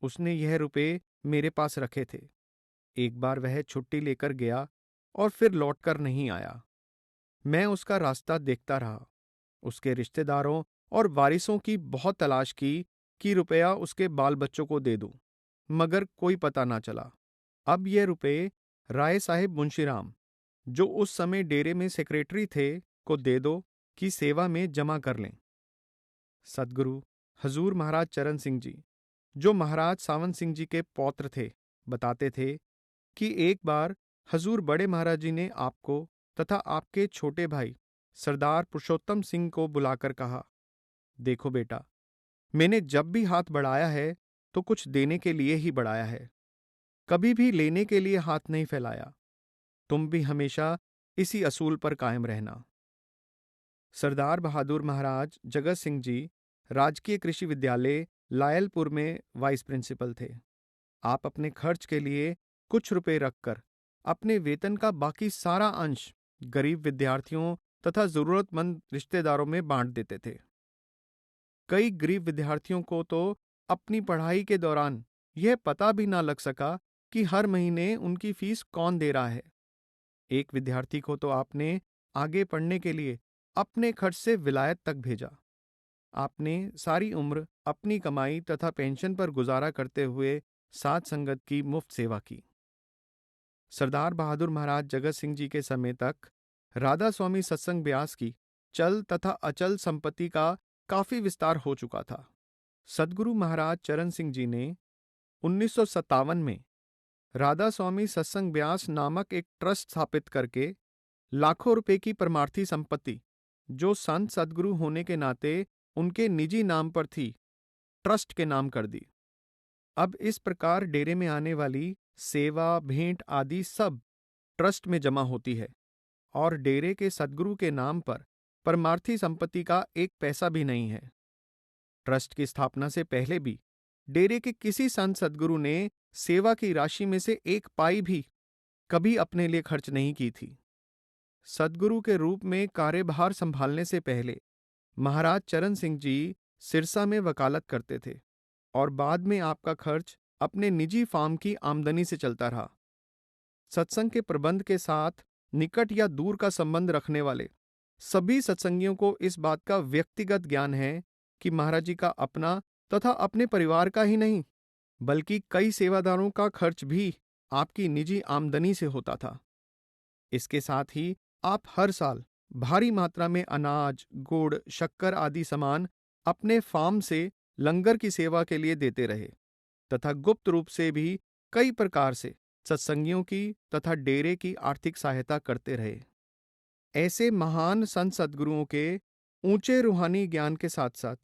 उसने यह रुपए मेरे पास रखे थे। एक बार वह छुट्टी लेकर गया और फिर लौटकर नहीं आया। मैं उसका रास्ता देखता रहा। उसके रिश्तेदारों और वारिसों की बहुत तलाश की कि रुपया उसके बाल बच्चों को दे दूं, मगर कोई पता ना चला। अब ये रुपए राय साहिब मुंशीराम, जो उस समय डेरे में सेक्रेटरी थे, को दे दो कि सेवा में जमा कर लें। सदगुरु हजूर महाराज चरण सिंह जी, जो महाराज सावन सिंह जी के पौत्र थे, बताते थे कि एक बार हजूर बड़े महाराज जी ने आपको तथा आपके छोटे भाई सरदार पुरुषोत्तम सिंह को बुलाकर कहा, देखो बेटा, मैंने जब भी हाथ बढ़ाया है तो कुछ देने के लिए ही बढ़ाया है, कभी भी लेने के लिए हाथ नहीं फैलाया। तुम भी हमेशा इसी असूल पर कायम रहना। सरदार बहादुर महाराज जगत सिंह जी राजकीय कृषि विद्यालय लायलपुर में वाइस प्रिंसिपल थे। आप अपने खर्च के लिए कुछ रुपए रखकर अपने वेतन का बाकी सारा अंश गरीब विद्यार्थियों तथा जरूरतमंद रिश्तेदारों में बांट देते थे। कई गरीब विद्यार्थियों को तो अपनी पढ़ाई के दौरान यह पता भी ना लग सका कि हर महीने उनकी फीस कौन दे रहा है। एक विद्यार्थी को तो आपने आगे पढ़ने के लिए अपने खर्च से विलायत तक भेजा। आपने सारी उम्र अपनी कमाई तथा पेंशन पर गुजारा करते हुए साध संगत की मुफ्त सेवा की। सरदार बहादुर महाराज जगत सिंह जी के समय तक राधा स्वामी सत्संग ब्यास की चल तथा अचल संपत्ति का काफी विस्तार हो चुका था। सदगुरु महाराज चरण सिंह जी ने 1957 में राधा स्वामी सत्संग ब्यास नामक एक ट्रस्ट स्थापित करके लाखों रुपए की परमार्थी संपत्ति, जो संत सदगुरु होने के नाते उनके निजी नाम पर थी, ट्रस्ट के नाम कर दी। अब इस प्रकार डेरे में आने वाली सेवा भेंट आदि सब ट्रस्ट में जमा होती है और डेरे के सदगुरु के नाम पर परमार्थी संपत्ति का एक पैसा भी नहीं है। ट्रस्ट की स्थापना से पहले भी डेरे के किसी संत सदगुरु ने सेवा की राशि में से एक पाई भी कभी अपने लिए खर्च नहीं की थी। सदगुरु के रूप में कार्यभार संभालने से पहले महाराज चरण सिंह जी सिरसा में वकालत करते थे और बाद में आपका खर्च अपने निजी फार्म की आमदनी से चलता रहा। सत्संग के प्रबंध के साथ निकट या दूर का संबंध रखने वाले सभी सत्संगियों को इस बात का व्यक्तिगत ज्ञान है कि महाराज जी का अपना तथा अपने परिवार का ही नहीं बल्कि कई सेवादारों का खर्च भी आपकी निजी आमदनी से होता था। इसके साथ ही आप हर साल भारी मात्रा में अनाज, गुड़, शक्कर आदि सामान अपने फार्म से लंगर की सेवा के लिए देते रहे तथा गुप्त रूप से भी कई प्रकार से सत्संगियों की तथा डेरे की आर्थिक सहायता करते रहे। ऐसे महान संत सद्गुरुओं के ऊंचे रूहानी ज्ञान के साथ साथ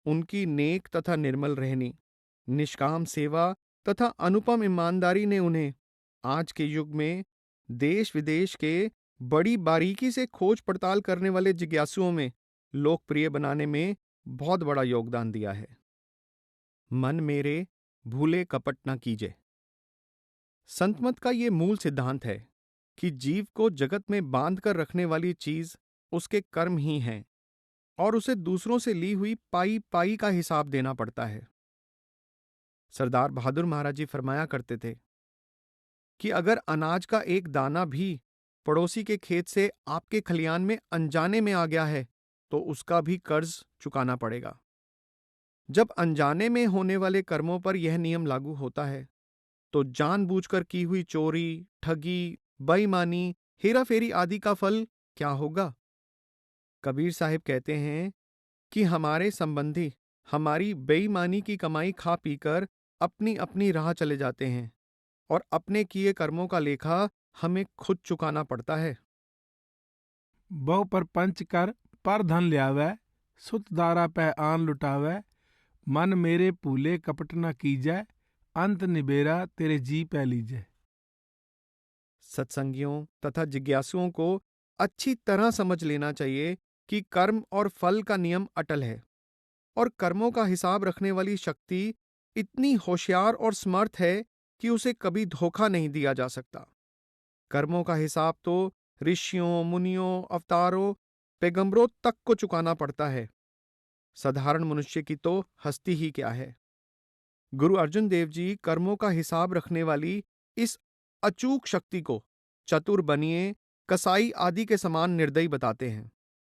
उनकी नेक तथा निर्मल रहनी, निष्काम सेवा तथा अनुपम ईमानदारी ने उन्हें आज के युग में देश विदेश के बड़ी बारीकी से खोज पड़ताल करने वाले जिज्ञासुओं में लोकप्रिय बनाने में बहुत बड़ा योगदान दिया है। मन मेरे भूले कपट न कीजे। संतमत का ये मूल सिद्धांत है कि जीव को जगत में बांध कर रखने वाली चीज उसके कर्म ही हैं और उसे दूसरों से ली हुई पाई पाई का हिसाब देना पड़ता है। सरदार बहादुर महाराज जी फरमाया करते थे कि अगर अनाज का एक दाना भी पड़ोसी के खेत से आपके खलियान में अनजाने में आ गया है तो उसका भी कर्ज चुकाना पड़ेगा। जब अनजाने में होने वाले कर्मों पर यह नियम लागू होता है तो जानबूझकर की हुई चोरी, ठगी, बेईमानी, हेराफेरी आदि का फल क्या होगा? कबीर साहिब कहते हैं कि हमारे संबंधी हमारी बेईमानी की कमाई खा पीकर अपनी अपनी राह चले जाते हैं और अपने किए कर्मों का लेखा हमें खुद चुकाना पड़ता है। बहु पर पंच कर पर धन ल्यावै, सुत दारा पै आन लुटावै, मन मेरे भूले कपट न कीजै, अंत निबेरा तेरे जी पै लीजै। सत्संगियों तथा जिज्ञासुओं को अच्छी तरह समझ लेना चाहिए कि कर्म और फल का नियम अटल है और कर्मों का हिसाब रखने वाली शक्ति इतनी होशियार और समर्थ है कि उसे कभी धोखा नहीं दिया जा सकता। कर्मों का हिसाब तो ऋषियों, मुनियों, अवतारों, पैगंबरों तक को चुकाना पड़ता है। साधारण मनुष्य की तो हस्ती ही क्या है। गुरु अर्जुन देव जी कर्मों का हिसाब रखने वाली इस अचूक शक्ति को चतुर बनिए, कसाई आदि के समान निर्दयी बताते हैं।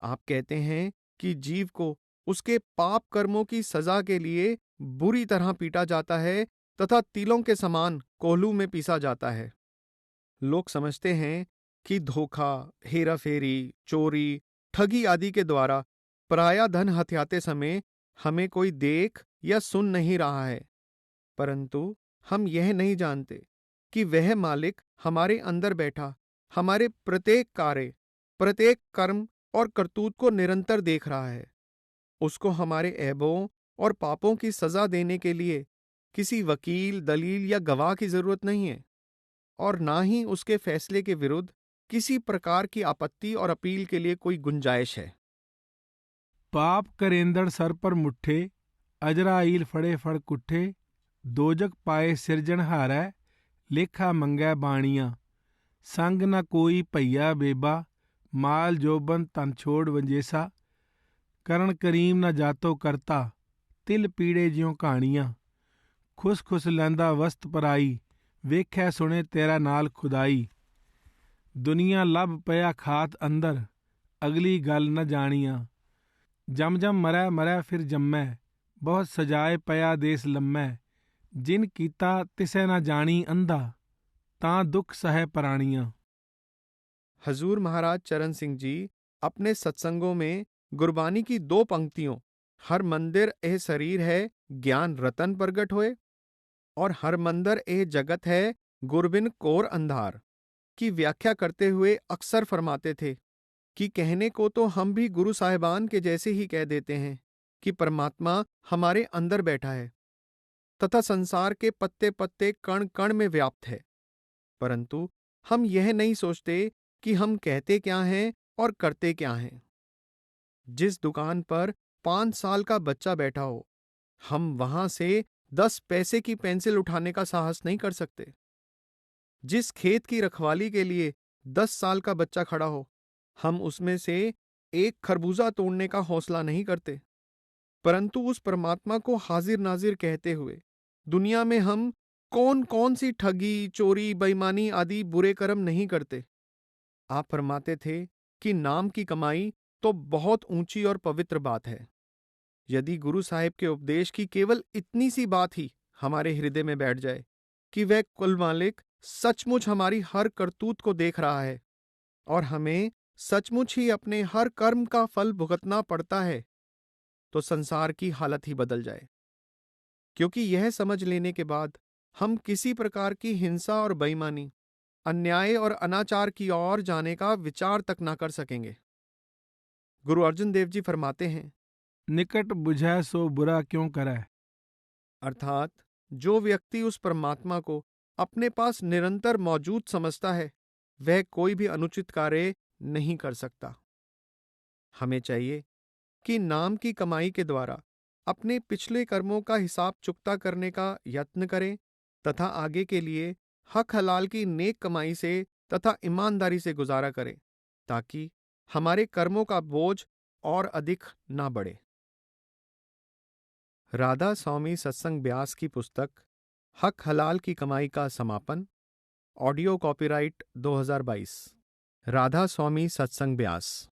आप कहते हैं कि जीव को उसके पाप कर्मों की सजा के लिए बुरी तरह पीटा जाता है तथा तिलों के समान कोल्हू में पीसा जाता है। लोग समझते हैं कि धोखा, हेराफेरी, चोरी, ठगी आदि के द्वारा पराया धन हथियाते समय हमें कोई देख या सुन नहीं रहा है, परंतु हम यह नहीं जानते कि वह मालिक हमारे अंदर बैठा हमारे प्रत्येक कार्य, प्रत्येक कर्म और करतूत को निरंतर देख रहा है। उसको हमारे ऐबों और पापों की सजा देने के लिए किसी वकील, दलील या गवाह की जरूरत नहीं है, और ना ही उसके फैसले के विरुद्ध किसी प्रकार की आपत्ति और अपील के लिए कोई गुंजाइश है। पाप करेंदड़ सर पर मुट्ठे, अजराइल फड़े फड़ कुट्ठे, दोजक पाए सिरजनहारै, लेखा मंगै बाणियां, संग न कोई भैया बेबा, माल जोबन तन छोड़ वंजेसा, करण करीम न जातो करता, तिल पीड़े ज्यों कहानियां, खुस खुस लैंदा वस्त पराई, वेखै सुने तेरा नाल खुदाई, दुनिया लभ पिया खात अंदर, अगली गल न जानियां, जम जम मरै मरै फिर जम्मै, बहुत सजाए पया देस लम्मै, जिन कीता तिसै न जानी अंधा, तां दुख सह पराणियां। हजूर महाराज चरण सिंह जी अपने सत्संगों में गुरबानी की 2 पंक्तियों हर मंदिर एह शरीर है ज्ञान रतन प्रगट होए और हर मंदिर एह जगत है गुरबिन कोर अंधार की व्याख्या करते हुए अक्सर फरमाते थे कि कहने को तो हम भी गुरु साहिबान के जैसे ही कह देते हैं कि परमात्मा हमारे अंदर बैठा है तथा संसार के पत्ते पत्ते कण कण में व्याप्त है, परंतु हम यह नहीं सोचते कि हम कहते क्या हैं और करते क्या हैं। जिस दुकान पर 5 साल का बच्चा बैठा हो, हम वहां से 10 पैसे की पेंसिल उठाने का साहस नहीं कर सकते। जिस खेत की रखवाली के लिए 10 साल का बच्चा खड़ा हो, हम उसमें से एक खरबूजा तोड़ने का हौसला नहीं करते। परंतु उस परमात्मा को हाजिर नाजिर कहते हुए दुनिया में हम कौन कौन सी ठगी, चोरी, बेईमानी आदि बुरे कर्म नहीं करते। आप फरमाते थे कि नाम की कमाई तो बहुत ऊंची और पवित्र बात है। यदि गुरु साहिब के उपदेश की केवल इतनी सी बात ही हमारे हृदय में बैठ जाए कि वह कुल मालिक सचमुच हमारी हर करतूत को देख रहा है और हमें सचमुच ही अपने हर कर्म का फल भुगतना पड़ता है, तो संसार की हालत ही बदल जाए। क्योंकि यह समझ लेने के बाद हम किसी प्रकार की हिंसा और बेईमानी, अन्याय और अनाचार की ओर जाने का विचार तक ना कर सकेंगे। गुरु अर्जुन देव जी फरमाते हैं, निकट बुझै सो बुरा क्यों करै। अर्थात जो व्यक्ति उस परमात्मा को अपने पास निरंतर मौजूद समझता है, वह कोई भी अनुचित कार्य नहीं कर सकता। हमें चाहिए कि नाम की कमाई के द्वारा अपने पिछले कर्मों का हिसाब चुकता करने का यत्न करें तथा आगे के लिए हक हलाल की नेक कमाई से तथा ईमानदारी से गुजारा करें, ताकि हमारे कर्मों का बोझ और अधिक ना बढ़े। राधा स्वामी सत्संग ब्यास की पुस्तक हक हलाल की कमाई का समापन, ऑडियो कॉपीराइट 2022, राधा स्वामी सत्संग ब्यास।